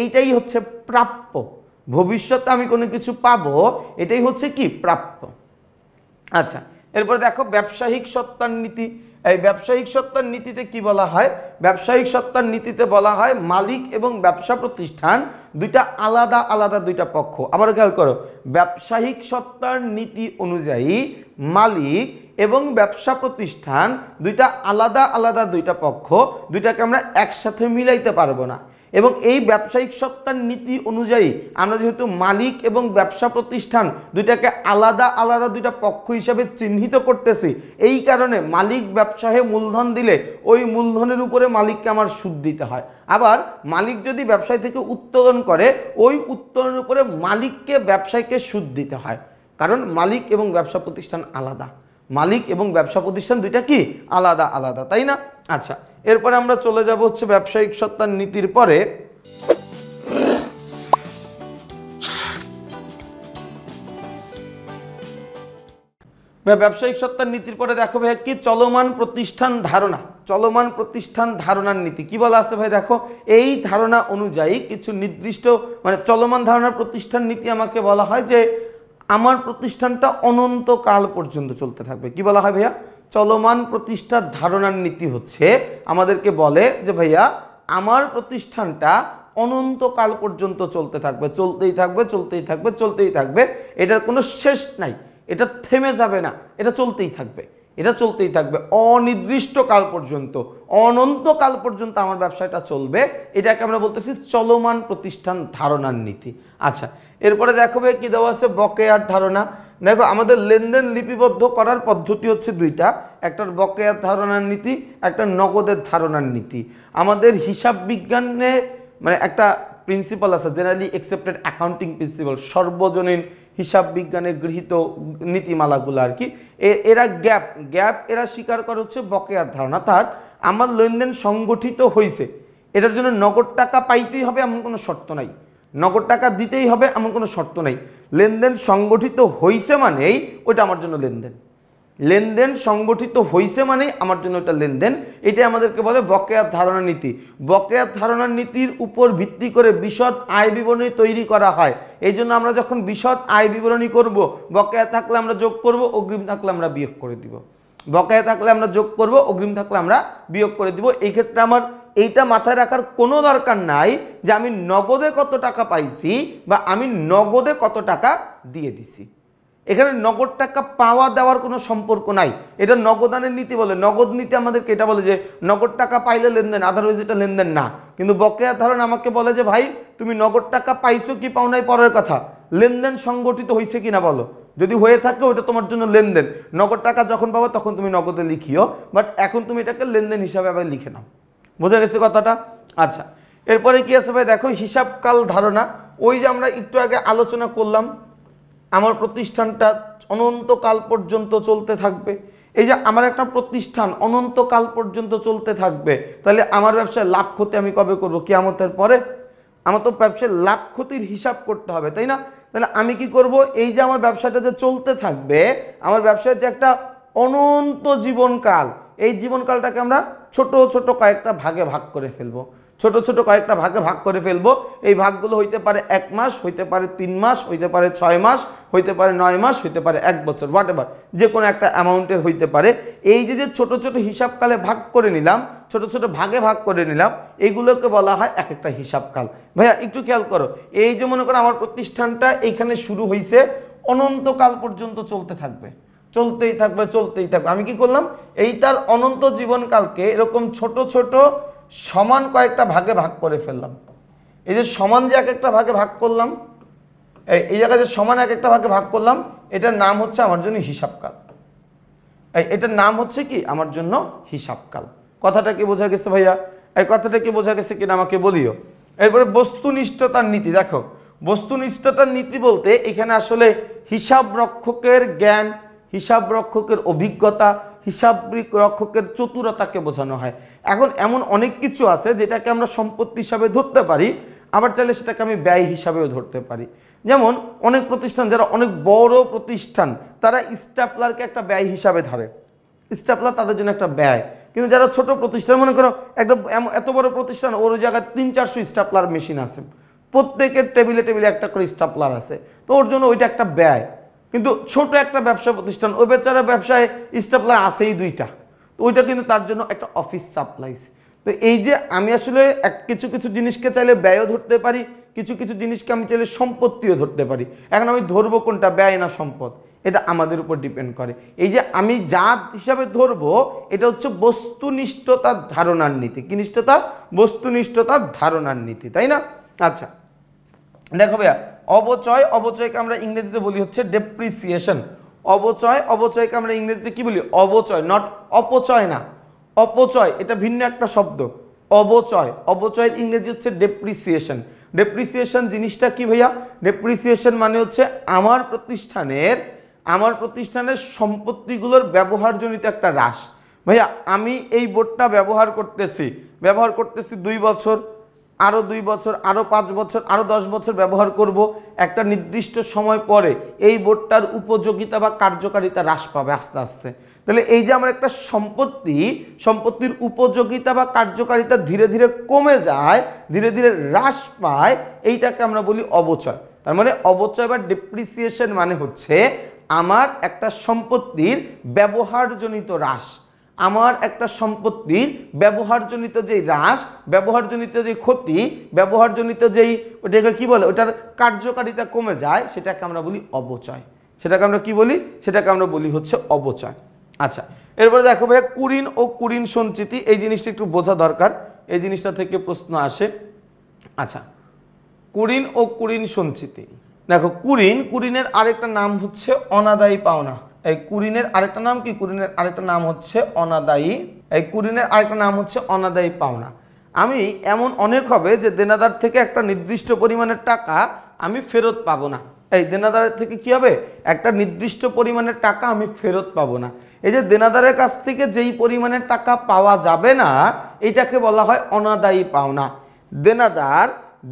এইটাই হচ্ছে প্রাপ্য। ভবিষ্যতে আমি কোনো কিছু পাবো, এটাই হচ্ছে কি প্রাপ্য। আচ্ছা, এরপরে দেখো ব্যবসায়িক সত্তার নীতি। এই ব্যবসায়িক সত্তার নীতিতে কি বলা হয়? ব্যবসায়িক সত্তার নীতিতে বলা হয় মালিক এবং ব্যবসা প্রতিষ্ঠান দুইটা আলাদা আলাদা দুইটা পক্ষ। আবার খেয়াল করো, ব্যবসায়িক সত্তার নীতি অনুযায়ী মালিক এবং ব্যবসা প্রতিষ্ঠান দুইটা আলাদা আলাদা দুইটা পক্ষ, দুইটাকে আমরা একসাথে মিলাইতে পারবো না। এবং এই ব্যবসায়িক সত্তার নীতি অনুযায়ী আমরা যেহেতু মালিক এবং ব্যবসা প্রতিষ্ঠান দুইটাকে আলাদা আলাদা দুইটা পক্ষ হিসাবে চিহ্নিত করতেছি, এই কারণে মালিক ব্যবসায় মূলধন দিলে ওই মূলধনের উপরে মালিককে আমার সুদ দিতে হয়। আবার মালিক যদি ব্যবসায় থেকে উত্তোলন করে, ওই উত্তোলনের উপরে মালিককে ব্যবসায়ীকে সুদ দিতে হয়, কারণ মালিক এবং ব্যবসা প্রতিষ্ঠান আলাদা। মালিক এবং ব্যবসা প্রতিষ্ঠান দুইটা কি আলাদা আলাদা, তাই না? আচ্ছা, এরপরে আমরা চলে যাব হচ্ছে ব্যবসায়িক সত্তার নীতির পরে। ব্যবসায়িক সত্তার নীতির পরে দেখো ভাই কি চলমান প্রতিষ্ঠান ধারণা। চলমান প্রতিষ্ঠান ধারণার নীতি কি বলা আছে ভাই? দেখো, এই ধারণা অনুযায়ী কিছু নির্দিষ্ট মানে চলমান ধারণার প্রতিষ্ঠান নীতি আমাকে বলা হয় যে আমার প্রতিষ্ঠানটা অনন্তকাল পর্যন্ত চলতে থাকবে। কি বলা হয় ভাইয়া? চলমান প্রতিষ্ঠার ধারণার নীতি হচ্ছে আমাদেরকে বলে যে ভাইয়া আমার প্রতিষ্ঠানটা অনন্তকাল পর্যন্ত চলতে থাকবে, চলতেই থাকবে, চলতেই থাকবে, চলতেই থাকবে, এটার কোনো শেষ নাই, এটা থেমে যাবে না, এটা চলতেই থাকবে, এটা চলতেই থাকবে অনির্দিষ্টকাল পর্যন্ত, অনন্তকাল পর্যন্ত আমার ব্যবসাটা চলবে। এটাকে আমরা বলতেছি চলমান প্রতিষ্ঠান ধারণার নীতি। আচ্ছা, এরপরে দেখো ভাই কি দেওয়া আছে? বকেয়ার ধারণা। দেখো, আমাদের লেনদেন লিপিবদ্ধ করার পদ্ধতি হচ্ছে দুইটা, একটা বকেয়ার ধারণার নীতি, একটা নগদের ধারণার নীতি। আমাদের হিসাব বিজ্ঞানে মানে একটা প্রিন্সিপাল আছে, জেনারেলি অ্যাকসেপ্টেড অ্যাকাউন্টিং প্রিন্সিপাল, সর্বজনীন হিসাব বিজ্ঞানে গৃহীত নীতিমালাগুলো আর কি। এরা স্বীকার করে হচ্ছে বকেয়ার ধারণা। তার আমার লেনদেন সংগঠিত হয়েছে, এটার জন্য নগদ টাকা পাইতেই হবে এমন কোনো শর্ত নাই, নগদ টাকা দিতেই হবে এমন কোনো শর্ত নাই। লেনদেন সংগঠিত হয়েছে মানেই ওইটা আমার জন্য লেনদেন, লেনদেন সংগঠিত হয়েছে মানেই আমার জন্য এটা লেনদেন। এটাই আমাদেরকে বলে বকেয়ার ধারণা নীতি। বকেয়ার ধারণা নীতির উপর ভিত্তি করে বিশদ আয় বিবরণী তৈরি করা হয়। এই জন্য আমরা যখন বিশদ আয় বিবরণী করব, বকেয়া থাকলে আমরা যোগ করব, অগ্রিম থাকলে আমরা বিয়োগ করে দিব। বকেয়া থাকলে আমরা যোগ করব, অগ্রিম থাকলে আমরা বিয়োগ করে দিব। এই ক্ষেত্রে আমার এইটা মাথায় রাখার কোনো দরকার নাই যে আমি নগদে কত টাকা পাইছি বা আমি নগদে কত টাকা দিয়ে দিছি। এখানে নগদ টাকা পাওয়া দেওয়ার কোনো সম্পর্ক নাই, এটা নগদানের নীতি বলে। নগদ নীতি আমাদেরকে এটা বলে যে নগদ টাকা পাইলে লেনদেন, আদারওয়াইজ এটা লেনদেন না। কিন্তু বকেয়া ধারণা আমাকে বলে যে ভাই তুমি নগদ টাকা পাইছো কি পাও নাই পরের কথা, লেনদেন সংগঠিত হয়েছে কিনা বলো, যদি হয়ে থাকে ওটা তোমার জন্য লেনদেন। নগদ টাকা যখন পাবো তখন তুমি নগদে লিখিও, বাট এখন তুমি এটাকে লেনদেন হিসাবে আবার লিখে নাও। বোঝা গেছে কথাটা? আচ্ছা, এরপরে কি আছে ভাই? দেখো হিসাবকাল ধারণা। ওই যে আমরা একটু আগে আলোচনা করলাম আমার প্রতিষ্ঠানটা অনন্তকাল পর্যন্ত চলতে থাকবে। এই যে আমার একটা প্রতিষ্ঠান অনন্তকাল পর্যন্ত চলতে থাকবে, তাহলে আমার ব্যবসায় লাভ ক্ষতি আমি কবে করব? কিয়ামতের পরে। আমার তো ব্যবসায় লাভ ক্ষতির হিসাব করতে হবে, তাই না? তাহলে আমি কি করব? এই যে আমার ব্যবসাটা যে চলতে থাকবে, আমার ব্যবসার যে একটা অনন্ত জীবনকাল, এই জীবনকালটাকে আমরা ছোট ছোট কয়েকটা ভাগে ভাগ করে ফেলবো, ছোট ছোট কয়েকটা ভাগে ভাগ করে ফেলবো। এই ভাগগুলো হইতে পারে 1 মাস, হইতে পারে 3 মাস, হইতে পারে 6 মাস, হইতে পারে 9 মাস, হইতে পারে 1 বছর, হোয়াট এভার, যে কোনো একটা অ্যামাউন্টের হইতে পারে। এই যে ছোট ছোট হিসাবকালে ভাগ করে নিলাম, ছোট ছোট ভাগে ভাগ করে নিলাম, এইগুলোকে বলা হয় এক একটা হিসাবকাল। ভাইয়া একটু খেয়াল করো, এই যে মনে করো আমার প্রতিষ্ঠানটা এইখানে শুরু হয়েছে, অনন্তকাল পর্যন্ত চলতে থাকবে, চলতেই থাকবে চলতেই থাকবে। আমি কি করলাম, এইটার অনন্ত জীবনকালকে এরকম ছোট ছোট সমান কয়েকটা ভাগে ভাগ করে ফেললাম। এই যে সমান যে এক একটা ভাগে ভাগ করলাম, এই জায়গায় যে সমান এক একটা ভাগে ভাগ করলাম, এটার নাম হচ্ছে আমার জন্য হিসাবকাল। এটার নাম হচ্ছে কি আমার জন্য হিসাবকাল। কথাটা কি বোঝা গেছে ভাইয়া? এই কথাটা কি বোঝা গেছে কিনা আমাকে বলিও। এরপরে বস্তুনিষ্ঠতার নীতি। দেখো, বস্তুনিষ্ঠতার নীতি বলতে এখানে আসলে হিসাব রক্ষকের জ্ঞান, হিসাব রক্ষকের অভিজ্ঞতা, হিসাব রক্ষকের চতুরতাকে বোঝানো হয়। এখন এমন অনেক কিছু আছে যেটাকে আমরা সম্পত্তি হিসাবে ধরতে পারি, আবার চাইলে সেটাকে আমি ব্যয় হিসাবেও ধরতে পারি। যেমন অনেক প্রতিষ্ঠান, যারা অনেক বড় প্রতিষ্ঠান, তারা স্ট্যাপলারকে একটা ব্যয় হিসাবে ধরে। স্ট্যাপলার তাদের জন্য একটা ব্যয়। কিন্তু যারা ছোট প্রতিষ্ঠান, মনে করো একদম এত বড় প্রতিষ্ঠান, ওর জায়গায় 300-400 স্ট্যাপলার মেশিন আছে, প্রত্যেকের টেবিলে টেবিলে একটা করে স্ট্যাপলার আছে, তো ওর জন্য ওইটা একটা ব্যয়। কিন্তু ছোট একটা ব্যবসা প্রতিষ্ঠান, ওই বেচারা ব্যবসায় স্ট্যাপলার আছেই 2টা, তো ওইটা কিন্তু তার জন্য একটা অফিস সাপ্লাইস। তো এই যে আমি আসলে কিছু কিছু জিনিসকে চাইলে ব্যয়ও ধরতে পারি, কিছু কিছু জিনিসকে আমি চাইলে সম্পত্তিও ধরতে পারি। এখন আমি ধরবো কোনটা, ব্যয় না সম্পদ, এটা আমাদের উপর ডিপেন্ড করে। এই যে আমি জাত হিসাবে ধরবো, এটা হচ্ছে বস্তুনিষ্ঠতার ধারণার নীতি। কি নিষ্ঠতা? বস্তুনিষ্ঠতার ধারণার নীতি, তাই না? আচ্ছা দেখো ভাইয়া, অবচয়, অবচয়কে আমরা ইংরেজিতে বলি হচ্ছে ডেপ্রিসিয়েশন। অবচয়কে আমরা ইংরেজিতে কি বলি? অবচয়, নট অপচয় না, অপচয় এটা ভিন্ন একটা শব্দ। অবচয়ের ইংরেজি হচ্ছে ডেপ্রিসিয়েশন। ডেপ্রিসিয়েশন জিনিসটা কি ভাইয়া? ডেপ্রিসিয়েশন মানে হচ্ছে আমার প্রতিষ্ঠানের সম্পত্তিগুলোর ব্যবহারজনিত একটা হ্রাস। ভাইয়া আমি এই বোর্ডটা ব্যবহার করতেছি 2 বছর, আরও 2 বছর, আরও 5 বছর, আরও 10 বছর ব্যবহার করব। একটা নির্দিষ্ট সময় পরে এই বোর্ডটার উপযোগিতা বা কার্যকারিতা হ্রাস পাবে আস্তে আস্তে। তাহলে এই যে আমার একটা সম্পত্তির উপযোগিতা বা কার্যকারিতা ধীরে ধীরে কমে যায়, ধীরে ধীরে হ্রাস পায়, এইটাকে আমরা বলি অবচয়। তার মানে অবচয় বা ডেপ্রিসিয়েশন মানে হচ্ছে আমার একটা সম্পত্তির ব্যবহারজনিত হ্রাস, আমার একটা সম্পত্তির ব্যবহারজনিত যেই হ্রাস, ব্যবহারজনিত যেই ক্ষতি, ব্যবহারজনিত যেই ওটাকে কি বলে, ওটার কার্যকারিতা কমে যায়, সেটাকে আমরা বলি অবচয়। সেটাকে আমরা কি বলি? সেটাকে আমরা বলি হচ্ছে অবচয়। আচ্ছা এরপরে দেখো ভাইয়া, কুঋণ ও কুঋণ সঞ্চিতি, এই জিনিসটা একটু বোঝা দরকার, এই জিনিসটা থেকে প্রশ্ন আসে। আচ্ছা কুঋণ ও কুঋণ সঞ্চিতি, দেখো কুঋণের আরেকটা নাম হচ্ছে অনাদায়ী পাওনা। এই কুঋণের আরেকটা নাম কি? কুঋণের আরেকটা নাম হচ্ছে অনাদায়ী। এই কুঋণের আরেকটা নাম হচ্ছে অনাদায়ী পাওনা। আমি এমন অনেক হবে যে দেনাদার থেকে একটা নির্দিষ্ট পরিমাণের টাকা আমি ফেরত পাবো না। এই দেনাদারের থেকে কি হবে? একটা নির্দিষ্ট পরিমাণের টাকা আমি ফেরত পাবো না। এই যে দেনাদারের কাছ থেকে যেই পরিমাণের টাকা পাওয়া যাবে না, এইটাকে বলা হয় অনাদায়ী পাওনা।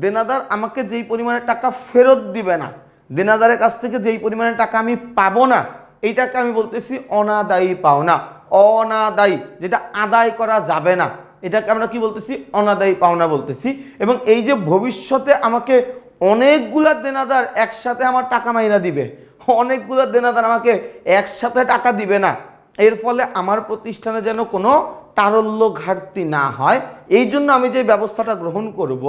দেনাদার আমাকে যেই পরিমাণের টাকা ফেরত দিবে না, দেনাদারের কাছ থেকে যেই পরিমাণের টাকা আমি পাবো না, এইটাকে আমি বলতেছি অনাদায়ী পাওনা। অনাদায়ী, যেটা আদায় করা যাবে না, এটাকে আমরা কি বলতেছি? অনাদায়ী পাওনা বলতেছি। এবং এই যে ভবিষ্যতে আমাকে অনেকগুলা দেনাদার একসাথে আমার টাকা মাইনা দিবে, অনেকগুলো দেনাদার আমাকে একসাথে টাকা দিবে না, এর ফলে আমার প্রতিষ্ঠানে যেন কোনো তারল্য ঘাটতি না হয়, এই জন্য আমি যে ব্যবস্থাটা গ্রহণ করব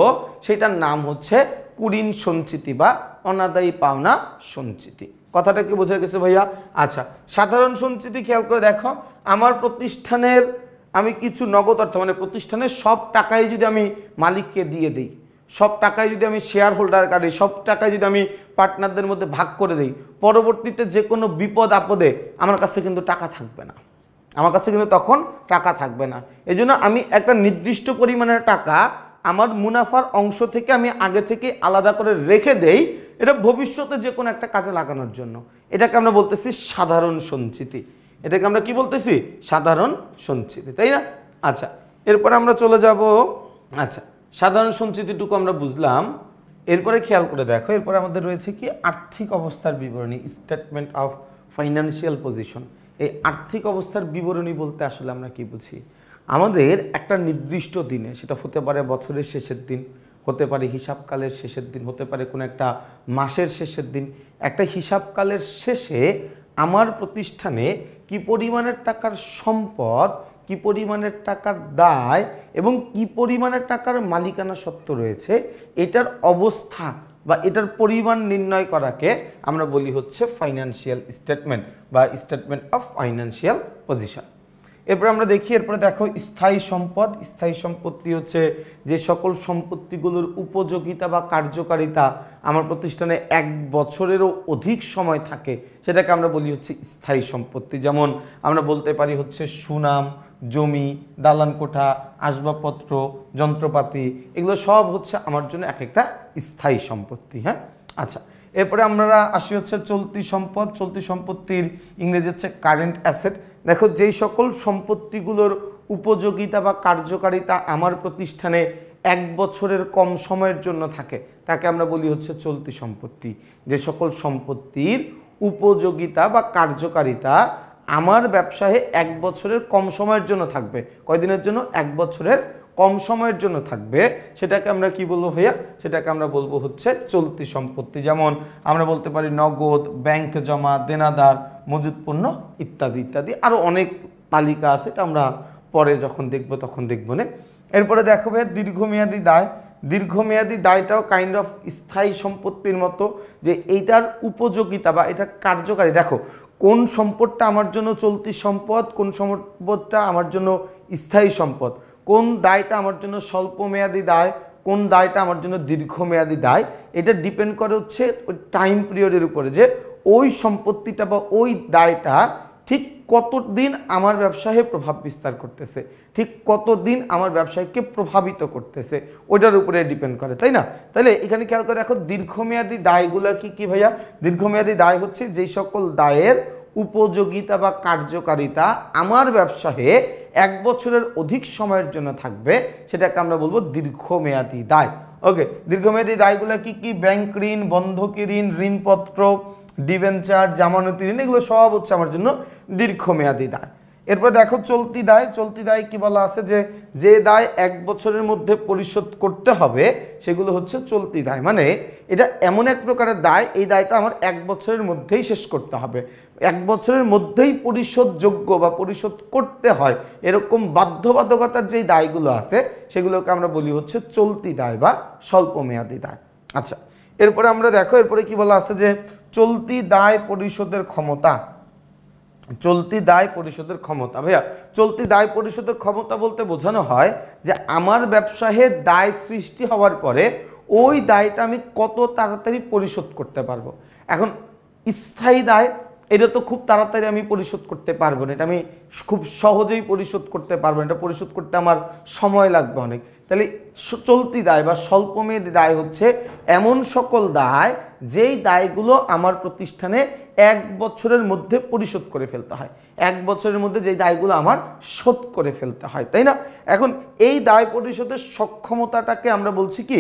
সেটার নাম হচ্ছে কুঋণ সঞ্চিতি বা অনাদায়ী পাওনা সঞ্চিতি। কথাটা কি বোঝা গেছে ভাইয়া? আচ্ছা সাধারণ সঞ্চিতি খেয়াল করে দেখো, আমার প্রতিষ্ঠানের আমি কিছু নগদ অর্থ, মানে প্রতিষ্ঠানের সব টাকাই যদি আমি মালিককে দিয়ে দিই, সব টাকায় যদি আমি শেয়ার হোল্ডার কাটি, সব টাকায় যদি আমি পার্টনারদের মধ্যে ভাগ করে দিই, পরবর্তীতে যে কোনো বিপদ আপদে আমার কাছে কিন্তু টাকা থাকবে না, আমার কাছে কিন্তু তখন টাকা থাকবে না। এই জন্য আমি একটা নির্দিষ্ট পরিমাণের টাকা আমার মুনাফার অংশ থেকে আমি আগে থেকে আলাদা করে রেখে দেই, এটা ভবিষ্যতে যে কোনো একটা কাজে লাগানোর জন্য। এটাকে আমরা বলতেছি সাধারণ সঞ্চিতি। এটাকে আমরা কি বলতেছি? সাধারণ সঞ্চিতি, তাই না? আচ্ছা এরপরে আমরা চলে যাব। আচ্ছা সাধারণ সঞ্চিতিটুকু আমরা বুঝলাম। এরপরে খেয়াল করে দেখো, এরপরে আমাদের রয়েছে কি আর্থিক অবস্থার বিবরণী, স্টেটমেন্ট অফ ফাইন্যান্সিয়াল পজিশন। এই আর্থিক অবস্থার বিবরণী বলতে আসলে আমরা কি বুঝি? আমাদের একটা নির্দিষ্ট দিনে, সেটা হতে পারে বছরের শেষের দিন, হতে পারে হিসাবকালের শেষের দিন, হতে পারে কোনো একটা মাসের শেষের দিন, একটা হিসাবকালের শেষে আমার প্রতিষ্ঠানে কি পরিমাণের টাকার সম্পদ, কি পরিমাণের টাকার দায় এবং কি পরিমাণের টাকার মালিকানা সত্ত্ব রয়েছে, এটার অবস্থা বা এটার পরিমাণ নির্ণয় করাকে আমরা বলি হচ্ছে ফাইন্যান্সিয়াল স্টেটমেন্ট বা স্টেটমেন্ট অফ ফাইন্যান্সিয়াল পজিশন। এরপরে আমরা দেখি, এরপরে দেখো স্থায়ী সম্পদ। স্থায়ী সম্পত্তি হচ্ছে যে সকল সম্পত্তিগুলোর উপযোগিতা বা কার্যকারিতা আমার প্রতিষ্ঠানে 1 বছরেরও অধিক সময় থাকে, সেটাকে আমরা বলি হচ্ছে স্থায়ী সম্পত্তি। যেমন আমরা বলতে পারি হচ্ছে সুনাম, জমি, দালান কোঠা, আসবাবপত্র, যন্ত্রপাতি, এগুলো সব হচ্ছে আমার জন্য এক একটা স্থায়ী সম্পত্তি। হ্যাঁ, আচ্ছা, এরপরে আমরা আসি হচ্ছে চলতি সম্পদ। চলতি সম্পত্তির ইংরেজি হচ্ছে কারেন্ট অ্যাসেট। দেখো, যেই সকল সম্পত্তিগুলোর উপযোগিতা বা কার্যকারিতা আমার প্রতিষ্ঠানে 1 বছরের কম সময়ের জন্য থাকে তাকে আমরা বলি হচ্ছে চলতি সম্পত্তি। যে সকল সম্পত্তির উপযোগিতা বা কার্যকারিতা আমার ব্যবসায় 1 বছরের কম সময়ের জন্য থাকবে। কয়দিনের জন্য? 1 বছরের কম সময়ের জন্য থাকবে, সেটাকে আমরা কি বলবো ভাইয়া? সেটাকে আমরা বলবো হচ্ছে চলতি সম্পত্তি। যেমন আমরা বলতে পারি নগদ, ব্যাংক জমা, দেনাদার, মজুদ পণ্য ইত্যাদি ইত্যাদি। আরও অনেক তালিকা আছে, এটা আমরা পরে যখন দেখব তখন দেখব না। এরপরে দেখো ভাইয়া দীর্ঘমেয়াদী দায়। দীর্ঘমেয়াদী দায়টাও কাইন্ড অফ স্থায়ী সম্পত্তির মতো, যে এইটার উপযোগিতা বা এটা কার্যকারী। দেখো, কোন সম্পদটা আমার জন্য চলতি সম্পদ, কোন সম্পদটা আমার জন্য স্থায়ী সম্পদ, কোন দায়টা আমার জন্য স্বল্পমেয়াদী দায়, কোন দায়টা আমার জন্য দীর্ঘমেয়াদী দায়, এটা ডিপেন্ড করে হচ্ছে ওই টাইম পিরিয়ডের উপরে, যে ওই সম্পত্তিটা বা ওই দায়টা ঠিক কতদিন আমার ব্যবসায় প্রভাব বিস্তার করতেছে, ঠিক কতদিন আমার ব্যবসায়কে প্রভাবিত করতেছে, ওইটার উপরে ডিপেন্ড করে, তাই না? তাহলে এখানে খেয়াল করে দেখো, দীর্ঘমেয়াদী দায়গুলো কি কি ভাইয়া? দীর্ঘমেয়াদী দায় হচ্ছে যেই সকল দায়ের উপযোগিতা বা কার্যকারিতা আমার ব্যবসায়ে 1 বছরের অধিক সময়ের জন্য থাকবে, সেটাকে আমরা বলবো দীর্ঘমেয়াদী দায়। ওকে, দীর্ঘমেয়াদী দায়গুলো কি কি? ব্যাংক ঋণ, বন্ধকি ঋণ, ঋণপত্র, ডিবেঞ্চার, জামানতি ঋণ, এগুলো সব হচ্ছে আমার জন্য দীর্ঘমেয়াদী দায়। এরপর দেখো চলতি দায়। চলতি দায় কি বলা আছে? যে দায় 1 বছরের মধ্যে পরিশোধ করতে হবে সেগুলো হচ্ছে চলতি দায়। মানে এটা এমন এক প্রকারের দায়, এই দায়টা আমার 1 বছরের মধ্যেই শেষ করতে হবে, 1 বছরের মধ্যেই পরিশোধযোগ্য বা পরিশোধ করতে হয়, এরকম বাধ্যবাধকতার যেই দায়গুলো আছে সেগুলোকে আমরা বলি হচ্ছে চলতি দায় বা স্বল্পমেয়াদী দায়। আচ্ছা, এরপরে আমরা দেখো, এরপরে কি বলা আছে? যে চলতি দায় পরিশোধের ক্ষমতা। চলতি দায় পরিশোধের ক্ষমতা। ভাইয়া, চলতি দায় পরিশোধের ক্ষমতা বলতে বোঝানো হয় যে আমার ব্যবসায়ে দায় সৃষ্টি হওয়ার পরে ওই দায়টা আমি কত তাড়াতাড়ি পরিশোধ করতে পারবো। এখন স্থায়ী দায়, এটা তো খুব তাড়াতাড়ি আমি পরিশোধ করতে পারবো না, এটা আমি খুব সহজেই পরিশোধ করতে পারবো না, এটা পরিশোধ করতে আমার সময় লাগবে অনেক। তাহলে চলতি দায় বা স্বল্পমেয়াদী দায় হচ্ছে এমন সকল দায় যেই দায়গুলো আমার প্রতিষ্ঠানে 1 বছরের মধ্যে পরিশোধ করে ফেলতে হয়, 1 বছরের মধ্যে যেই দায়গুলো আমার শোধ করে ফেলতে হয়, তাই না? এখন এই দায় পরিশোধের সক্ষমতাটাকে আমরা বলছি কি?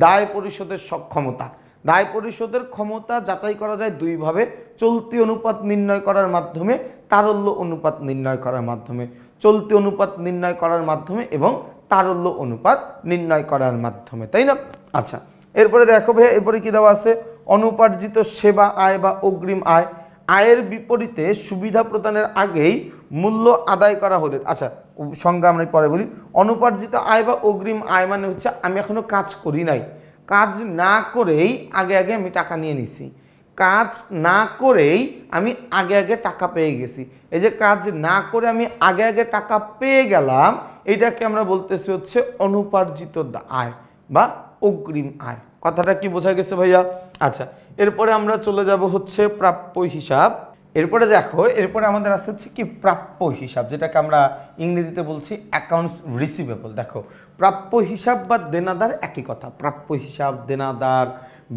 দায় পরিশোধের সক্ষমতা। দায় পরিশোধের ক্ষমতা যাচাই করা যায় দুইভাবে: চলতি অনুপাত নির্ণয় করার মাধ্যমে, তারল্য অনুপাত নির্ণয় করার মাধ্যমে। চলতি অনুপাত নির্ণয় করার মাধ্যমে এবং তারল্য অনুপাত নির্ণয় করার মাধ্যমে, তাই না? আচ্ছা, এরপরে দেখো ভাই, এরপরে কি দেওয়া আছে? অনুপার্জিত সেবা আয় বা অগ্রিম আয়। আয়ের বিপরীতে সুবিধা প্রদানের আগেই মূল্য আদায় করা হলে, আচ্ছা সংজ্ঞা আমরা পরে বলি। অনুপার্জিত আয় বা অগ্রিম আয় মানে হচ্ছে আমি এখনো কাজ করি নাই, কাজ না করেই আগে আগে আমি টাকা নিয়ে নিছি, কাজ না করেই আমি আগে আগে টাকা পেয়ে গেছি। এই যে কাজ না করে আমি আগে আগে টাকা পেয়ে গেলাম, এইটাকে আমরা বলতেছি হচ্ছে অনুপার্জিত আয় বা অগ্রিম আয়। কথাটা কি বোঝা গেছে ভাইয়া? আচ্ছা, এরপরে আমরা চলে যাব হচ্ছে প্রাপ্য হিসাব। এরপরে দেখো, এরপরে আমাদের আছে হচ্ছে কি? প্রাপ্য হিসাব, যেটাকে আমরা ইংরেজিতে বলছি অ্যাকাউন্টস রিসিভেবল। দেখো, প্রাপ্য হিসাব বা দেনাদার একই কথা। প্রাপ্য হিসাব, দেনাদার,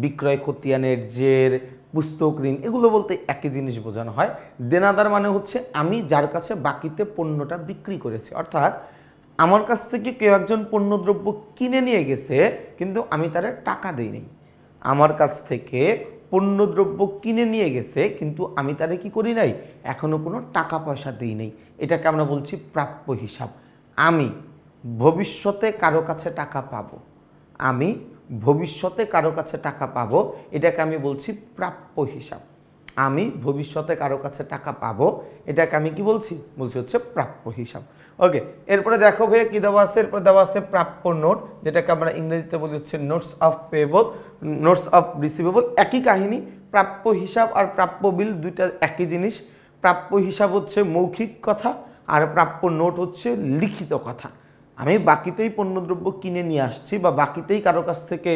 বিক্রয় খতিয়ানের জের, পুস্তক ঋণ, এগুলো বলতে একই জিনিস বোঝানো হয়। দেনাদার মানে হচ্ছে আমি যার কাছে বাকিতে পণ্যটা বিক্রি করেছি, অর্থাৎ আমার কাছ থেকে কেউ একজন পণ্যদ্রব্য কিনে নিয়ে গেছে কিন্তু আমি তার টাকা দিইনি। আমার কাছ থেকে পণ্যদ্রব্য কিনে নিয়ে গেছে কিন্তু আমি তারে কি করি নাই, এখনো কোনো টাকা পয়সা দিই নাই, এটাকে আমরা বলছি প্রাপ্য হিসাব। আমি ভবিষ্যতে কারো কাছে টাকা পাবো, আমি ভবিষ্যতে কারো কাছে টাকা পাবো, এটাকে আমি বলছি প্রাপ্য হিসাব। আমি ভবিষ্যতে কারো কাছে টাকা পাবো, এটাকে আমি কি বলছি হচ্ছে প্রাপ্য হিসাব। ওকে, এরপরে দেখো ভাইয়া কি দেওয়া আছে, এরপরে দেওয়া আছে প্রাপ্য নোট, যেটাকে আমরা ইংরেজিতে বলি হচ্ছে notes of payable, notes of receivable. একই কাহিনী, প্রাপ্য হিসাব আর প্রাপ্য বিল দুইটা একই জিনিস। প্রাপ্য হিসাব হচ্ছে মৌখিক কথা আর প্রাপ্য নোট হচ্ছে লিখিত কথা। আমি বাকিতেই পণ্যদ্রব্য কিনে নিয়ে আসছি বা বাকিতেই কারো কাছ থেকে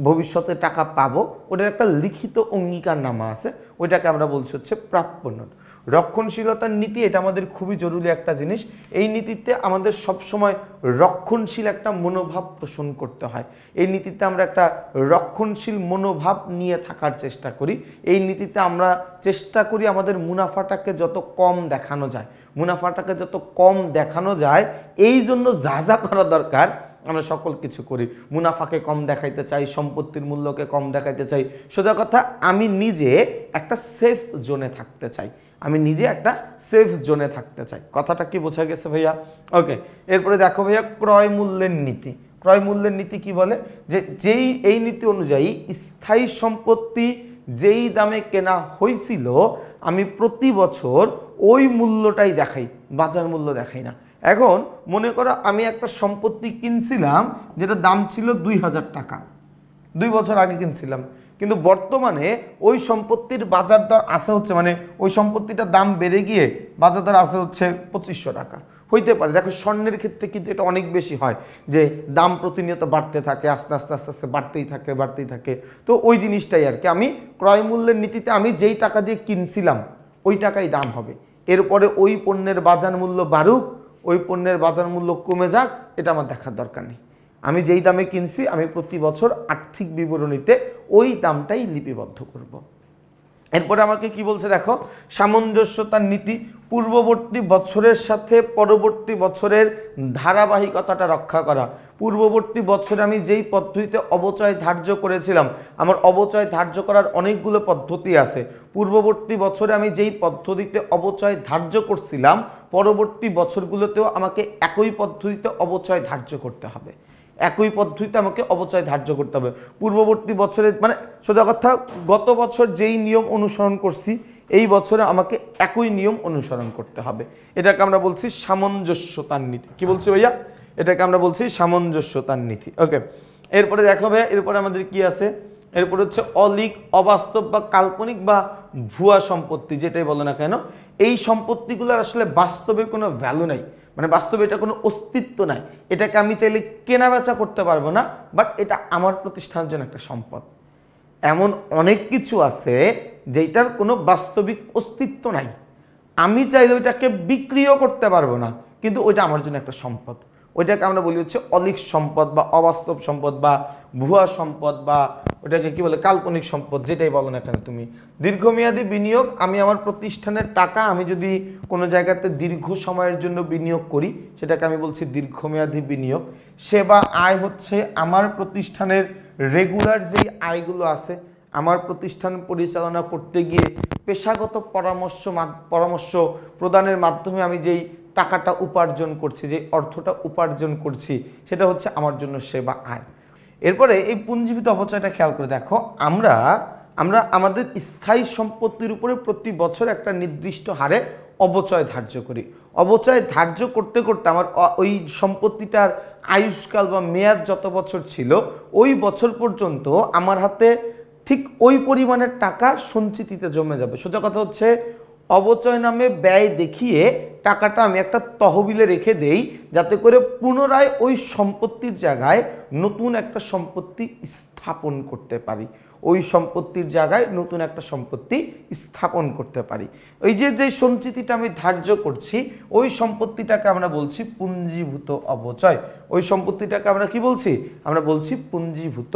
ভবিষ্যতে টাকা পাবো, ওটার একটা লিখিত অঙ্গীকারনামা আছে, ওইটাকে আমরা বলছি হচ্ছে প্রাপ্য নোট। রক্ষণশীলতার নীতি, এটা আমাদের খুবই জরুরি একটা জিনিস। এই নীতিতে আমাদের সবসময় রক্ষণশীল একটা মনোভাব পোষণ করতে হয়। এই নীতিতে আমরা একটা রক্ষণশীল মনোভাব নিয়ে থাকার চেষ্টা করি। এই নীতিতে আমরা চেষ্টা করি আমাদের মুনাফাটাকে যত কম দেখানো যায়, মুনাফাটাকে যত কম দেখানো যায়, এই জন্য যা যা করা দরকার আমরা সকল কিছু করি। মুনাফাকে কম দেখাইতে চাই, সম্পত্তির মূল্যকে কম দেখাইতে চাই। সোজা কথা, আমি নিজে একটা সেফ জোনে থাকতে চাই, আমি নিজে একটা সেফ জোনে থাকতে চাই। কথাটা কি বোঝা গেছে ভাইয়া? ওকে, এরপরে দেখো ভাইয়া ক্রয় মূল্যের নীতি। ক্রয় মূল্যের নীতি কি বলে, যে এই নীতি অনুযায়ী স্থায়ী সম্পত্তি যেই দামে কেনা হয়েছিল আমি প্রতি বছর ওই মূল্যটাই দেখাই, বাজার মূল্য দেখাই না। এখন মনে করো আমি একটা সম্পত্তি কিনছিলাম যেটা দাম ছিল 2000 টাকা, 2 বছর আগে কিনছিলাম, কিন্তু বর্তমানে ওই সম্পত্তির বাজার দর আছে হচ্ছে, মানে ওই সম্পত্তিটার দাম বেড়ে গিয়ে বাজার দর আছে হচ্ছে 2500 টাকা। হইতে পারে, দেখো স্বর্ণের ক্ষেত্রে কিন্তু এটা অনেক বেশি হয়, যে দাম প্রতিনিয়ত বাড়তে থাকে, আস্তে আস্তে আস্তে আস্তে বাড়তেই থাকে। তো ওই জিনিসটাই আর কি, আমি ক্রয় মূল্যের নীতিতে আমি যেই টাকা দিয়ে কিনছিলাম ওই টাকাই দাম হবে। এরপরে ওই পণ্যের বাজার মূল্য বাড়ুক, ওই পণ্যের বাজার মূল্য কমে যাক, এটা আমার দেখার দরকার নেই। আমি যেই দামে কিনছি আমি প্রতি বছর আর্থিক বিবরণীতে ওই দামটাই লিপিবদ্ধ করব। এরপরে আমাকে কি বলছে দেখো, সামঞ্জস্যতার নীতি। পূর্ববর্তী বছরের সাথে পরবর্তী বছরের ধারাবাহিকতাটা রক্ষা করা। পূর্ববর্তী বছরে আমি যেই পদ্ধতিতে অবচয় ধার্য করেছিলাম, আমার অবচয় ধার্য করার অনেকগুলো পদ্ধতি আছে। পূর্ববর্তী বছরে আমি যেই পদ্ধতিতে অবচয় ধার্য করছিলাম, পরবর্তী বছরগুলোতেও আমাকে একই পদ্ধতিতে অবচয় ধার্য করতে হবে, একই পদ্ধতিতে আমাকে অবচয় ধার্য করতে হবে। পূর্ববর্তী বছরে মানে সোজা কথা, গত বছর যেই নিয়ম অনুসরণ করছি এই বছরে আমাকে একই নিয়ম অনুসরণ করতে হবে। এটাকে আমরা বলছি সামঞ্জস্যতার নীতি। কি বলছি ভাইয়া? এটাকে আমরা বলছি সামঞ্জস্যতার নীতি। ওকে, এরপরে দেখো ভাইয়া, এরপরে আমাদের কি আছে, এরপরে হচ্ছে অলিক, অবাস্তব বা কাল্পনিক বা ভুয়া সম্পত্তি, যেটাই বলো না কেন, এই সম্পত্তিগুলোর আসলে বাস্তবে কোনো ভ্যালু নাই, মানে বাস্তবে এটা কোনো অস্তিত্ব নাই। এটাকে আমি চাইলে কেনা বেচা করতে পারবো না, বাট এটা আমার প্রতিষ্ঠানের জন্য একটা সম্পদ। এমন অনেক কিছু আছে যেটার কোনো বাস্তবিক অস্তিত্ব নাই, আমি চাইলে ওইটাকে বিক্রিও করতে পারবো না, কিন্তু ওইটা আমার জন্য একটা সম্পদ। ওইটাকে আমরা বলি হচ্ছে অলিক সম্পদ বা অবাস্তব সম্পদ বা ভুয়া সম্পদ বা ওটাকে কি বলে কাল্পনিক সম্পদ, যেটাই বলো না কেন তুমি। দীর্ঘমেয়াদী বিনিয়োগ, আমি আমার প্রতিষ্ঠানের টাকা আমি যদি কোনো জায়গাতে দীর্ঘ সময়ের জন্য বিনিয়োগ করি সেটাকে আমি বলছি দীর্ঘমেয়াদী বিনিয়োগ। সেবা আয় হচ্ছে আমার প্রতিষ্ঠানের রেগুলার যেই আয়গুলো আছে, আমার প্রতিষ্ঠান পরিচালনা করতে গিয়ে পেশাগত পরামর্শ প্রদানের মাধ্যমে আমি যেই টাকাটা উপার্জন করছি, যে অর্থটা উপার্জন করছি, সেটা হচ্ছে আমার জন্য সেবা আয়। এরপরে এই পুঞ্জীভূত অপচয়টা খেয়াল করে দেখো, আমরা আমাদের স্থায়ী সম্পত্তির উপরে প্রতি বছর একটা নির্দিষ্ট হারে অবচয় ধার্য করি। অবচয় ধার্য করতে করতে আমার ওই সম্পত্তিটার আয়ুষ্কাল বা মেয়াদ যত বছর ছিল, ওই বছর পর্যন্ত আমার হাতে ঠিক ওই পরিমাণের টাকা সঞ্চিতিতে জমে যাবে। সোজা কথা হচ্ছে, অবচয় নামে ব্যয় দেখিয়ে টাকাটা আমি একটা তহবিলে রেখে দেই, যাতে করে পুনরায় ওই সম্পত্তির জায়গায় নতুন একটা সম্পত্তি স্থাপন করতে পারি, ওই সম্পত্তির জায়গায় নতুন একটা সম্পত্তি স্থাপন করতে পারি। ওই যে সঞ্চিতিটা আমি ধার্য করছি, ওই সম্পত্তিটাকে আমরা বলছি পুঞ্জীভূত অবচয়। ওই সম্পত্তিটাকে আমরা কি বলছি? আমরা বলছি পুঞ্জীভূত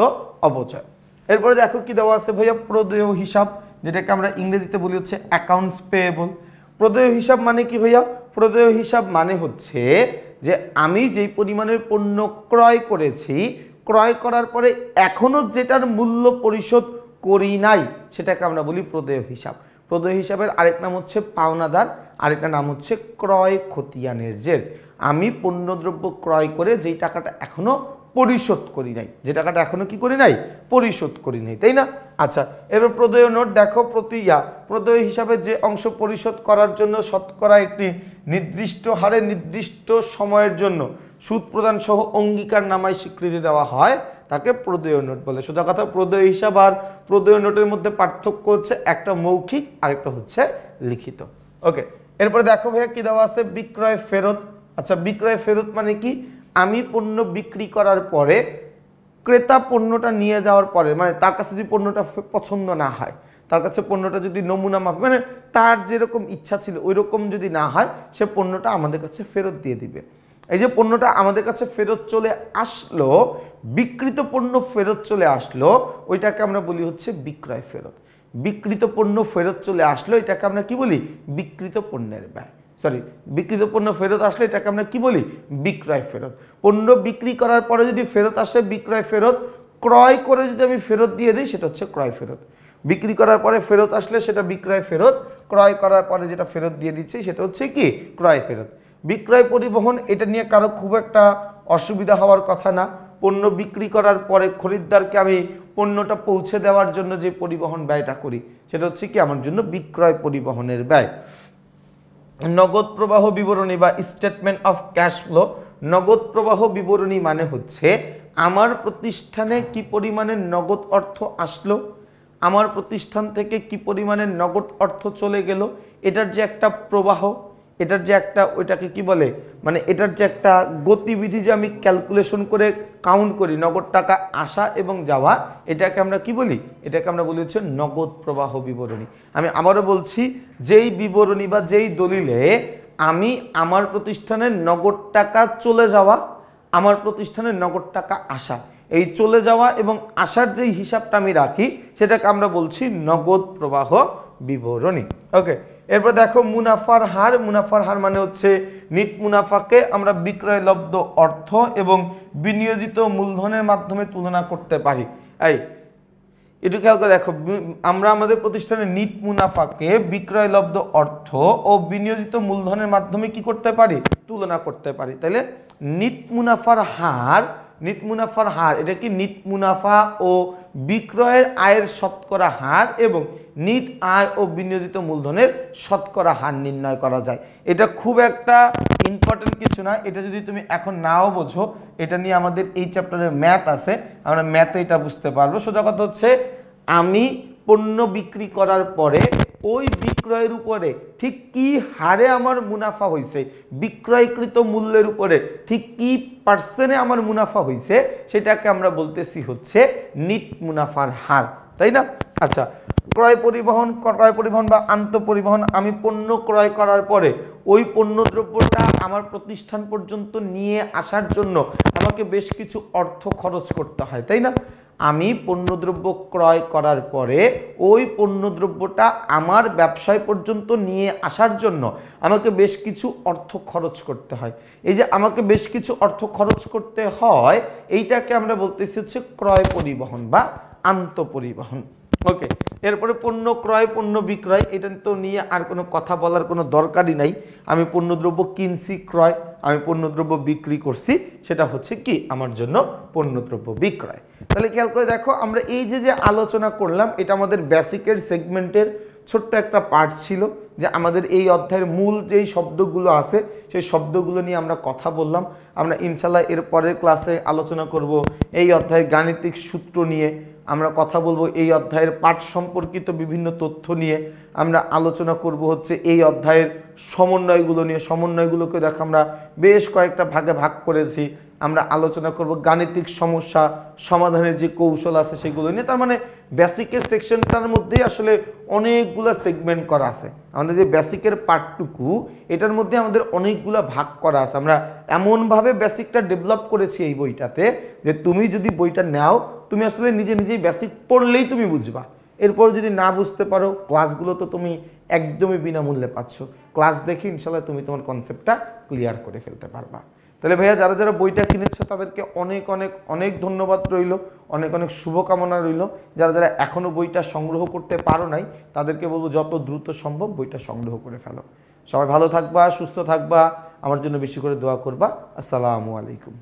অবচয়। এরপরে দেখো কি দেওয়া আছে ভাইয়া, প্রদেয় হিসাব, যেটাকে আমরা ইংরেজিতে বলি হচ্ছে অ্যাকাউন্টস পেয়েবল। প্রদেয় হিসাব মানে কি ভাইয়া? প্রদেয় হিসাব মানে হচ্ছে যে আমি যেই পরিমাণের পণ্য ক্রয় করেছি, ক্রয় করার পরে এখনও যেটার মূল্য পরিশোধ করি নাই, সেটাকে আমরা বলি প্রদেয় হিসাব। প্রদেয় হিসাবের আরেক নাম হচ্ছে পাওনাদার, আরেকটা নাম হচ্ছে ক্রয় খতিয়ানের জের। আমি পণ্যদ্রব্য ক্রয় করে যেই টাকাটা এখনো পরিশোধ করি নাই, যে টাকাটা এখনো কি করি নাই, পরিশোধ করি নাই, তাই না? আচ্ছা, এবার প্রদেয় নোট দেখো, প্রদেয় হিসাবে যে অংশ পরিশোধ করার জন্য শতকরা একটি নির্দিষ্ট হারে নির্দিষ্ট সময়ের জন্য সুদ প্রদান সহ অঙ্গীকারনামায় স্বীকৃতি দেওয়া হয় তাকে প্রদেয় নোট বলে। সোজা কথা, প্রদেয় হিসাব আর প্রদেয় নোটের মধ্যে পার্থক্য হচ্ছে একটা মৌখিক আরেকটা হচ্ছে লিখিত। ওকে, এরপরে দেখো ভাইয়া কি দেওয়া আছে, বিক্রয় ফেরত। আচ্ছা, বিক্রয় ফেরত মানে কি, আমি পণ্য বিক্রি করার পরে ক্রেতা পণ্যটা নিয়ে যাওয়ার পরে, মানে তার কাছে যদি পণ্যটা পছন্দ না হয়, তার কাছে পণ্যটা যদি নমুনা মাফ, মানে তার যেরকম ইচ্ছা ছিল ওই রকম যদি না হয়, সে পণ্যটা আমাদের কাছে ফেরত দিয়ে দিবে। এই যে পণ্যটা আমাদের কাছে ফেরত চলে আসলো, বিক্রিত পণ্য ফেরত চলে আসলো, ওইটাকে আমরা বলি হচ্ছে বিক্রয় ফেরত। বিক্রিত পণ্য ফেরত চলে আসলো, এটাকে আমরা কি বলি, বিক্রিত পণ্যের ব্যয়। বিক্রিত পণ্য ফেরত আসলে এটাকে আমরা কি বলি, বিক্রয় ফেরত। পণ্য বিক্রি করার পরে যদি ফেরত আসে, বিক্রয় ফেরত। ক্রয় করে যদি আমি ফেরত দিয়ে দিই, সেটা হচ্ছে ক্রয় ফেরত। বিক্রি করার পরে ফেরত আসলে সেটা বিক্রয় ফেরত, ক্রয় করার পরে যেটা ফেরত দিয়ে দিচ্ছি সেটা হচ্ছে কি, ক্রয় ফেরত। বিক্রয় পরিবহন, এটা নিয়ে কারো খুব একটা অসুবিধা হওয়ার কথা না। পণ্য বিক্রি করার পরে খরিদ্দারকে আমি পণ্যটা পৌঁছে দেওয়ার জন্য যে পরিবহন ব্যয়টা করি, সেটা হচ্ছে কি আমার জন্য বিক্রয় পরিবহনের ব্যয়। নগদ প্রবাহ বিবরণী বা স্টেটমেন্ট অফ ক্যাশ ফ্লো। নগদ প্রবাহ বিবরণী মানে হচ্ছে আমার প্রতিষ্ঠানে কি পরিমাণে নগদ অর্থ আসলো, আমার প্রতিষ্ঠান থেকে কি পরিমাণে নগদ অর্থ চলে গেল, এটার যে একটা প্রবাহ, এটার যে একটা, ওইটাকে কি বলে, মানে এটার যে একটা গতিবিধি যে আমি ক্যালকুলেশন করে কাউন্ট করি, নগদ টাকা আসা এবং যাওয়া, এটাকে আমরা কি বলি, এটাকে আমরা বলি হচ্ছে নগদ প্রবাহ বিবরণী। আমি আবারও বলছি, যেই বিবরণী বা যেই দলিলে আমি আমার প্রতিষ্ঠানের নগদ টাকা চলে যাওয়া, আমার প্রতিষ্ঠানের নগদ টাকা আসা, এই চলে যাওয়া এবং আসার যেই হিসাবটা আমি রাখি, সেটাকে আমরা বলছি নগদ প্রবাহ বিবরণী। ওকে, এরপর দেখো মুনাফার হার। মুনাফার হার মানে হচ্ছে নিট মুনাফাকে আমরা বিক্রয়লব্ধ অর্থ এবং বিনিয়োজিত মূলধনের মাধ্যমে তুলনা করতে পারি। একটু খেয়াল করে দেখো, আমরা আমাদের প্রতিষ্ঠানের নিট মুনাফাকে বিক্রয়লব্ধ অর্থ ও বিনিয়োজিত মূলধনের মাধ্যমে কি করতে পারি, তুলনা করতে পারি। তাহলে নিট মুনাফার হার, নিট মুনাফার হার, এটা কি নিট মুনাফা ও বিক্রয়ের আয়ের শতকরা হার এবং নিট আয় ও বিনিয়োজিত মূলধনের শতকরা হার নির্ণয় করা যায়। এটা খুব একটা ইম্পর্টেন্ট কিছু না, এটা যদি তুমি এখন নাও বোঝো, এটা নিয়ে আমাদের এই চ্যাপ্টারে ম্যাথ আছে, আমরা ম্যাথে এটা বুঝতে পারবো। সোজা কথা হচ্ছে, আমি পণ্য বিক্রি করার পরে ওই বিক্রয়ের উপরে ঠিক কি হারে আমার মুনাফা হয়েছে, বিক্রয়কৃত মূল্যের উপরে ঠিক কি পার্সেন্টে আমার মুনাফা হয়েছে, সেটাকে আমরা বলতেছি হচ্ছে নিট মুনাফার হার, তাই না? আচ্ছা, ক্রয় পরিবহন বা আন্তঃপরিবহন, আমি পণ্য ক্রয় করার পরে ওই পণ্যদ্রব্যটা আমার প্রতিষ্ঠান পর্যন্ত নিয়ে আসার জন্য আমাকে বেশ কিছু অর্থ খরচ করতে হয়, তাই না? আমি পণ্যদ্রব্য ক্রয় করার পরে ওই পণ্যদ্রব্যটা আমার ব্যবসায় পর্যন্ত নিয়ে আসার জন্য আমাকে বেশ কিছু অর্থ খরচ করতে হয়। এই যে আমাকে বেশ কিছু অর্থ খরচ করতে হয়, এইটাকে আমরা বলতেছি হচ্ছে ক্রয় পরিবহন বা আন্তঃপরিবহন। ওকে, এরপরে পণ্য ক্রয় পণ্য বিক্রয়, এটা তো নিয়ে আর কোনো কথা বলার কোনো দরকারই নাই। আমি পণ্যদ্রব্য কিনছি ক্রয়, আমি পণ্যদ্রব্য বিক্রি করছি, সেটা হচ্ছে কি আমার জন্য পণ্যদ্রব্য বিক্রয়। তাহলে খেয়াল করে দেখো, আমরা এই যে আলোচনা করলাম, এটা আমাদের বেসিকের সেগমেন্টের ছোট্ট একটা পার্ট ছিল, যে আমাদের এই অধ্যায়ের মূল যেই শব্দগুলো আছে সেই শব্দগুলো নিয়ে আমরা কথা বললাম। আমরা ইনশাল্লাহ এর পরের ক্লাসে আলোচনা করব এই অধ্যায়ের গাণিতিক সূত্র নিয়ে, আমরা কথা বলবো এই অধ্যায়ের পাঠ সম্পর্কিত বিভিন্ন তথ্য নিয়ে, আমরা আলোচনা করব হচ্ছে এই অধ্যায়ের সমন্বয়গুলো নিয়ে। সমন্বয়গুলোকে দেখো আমরা বেশ কয়েকটা ভাগে ভাগ করেছি। আমরা আলোচনা করব গাণিতিক সমস্যা সমাধানের যে কৌশল আছে সেগুলো নিয়ে। তার মানে বেসিকের সেকশনটার মধ্যেই আসলে অনেকগুলো সেগমেন্ট করা আছে। আমাদের যে বেসিকের পার্টটুকু, এটার মধ্যে আমাদের অনেকগুলো ভাগ করা আছে। আমরা এমনভাবে বেসিকটা ডেভেলপ করেছি এই বইটাতে, যে তুমি যদি বইটা নাও, তুমি আসলে নিজেই বেসিক পড়লেই তুমি বুঝবা। এরপর যদি না বুঝতে পারো, ক্লাসগুলো তো তুমি একদমই বিনামূল্যে পাচ্ছ। ক্লাস দেখে ইনশাল্লাহ তুমি তোমার কনসেপ্টটা ক্লিয়ার করে ফেলতে পারবা। তাহলে ভাইয়া যারা যারা বইটা কিনেছো তাদেরকে অনেক অনেক অনেক ধন্যবাদ রইল, অনেক অনেক শুভকামনা রইল। যারা যারা এখনও বইটা সংগ্রহ করতে পারো নাই তাদেরকে বলবো যত দ্রুত সম্ভব বইটা সংগ্রহ করে ফেলো। সবাই ভালো থাকবা, সুস্থ থাকবা, আমার জন্য বেশি করে দোয়া করবা। আসসালামু আলাইকুম।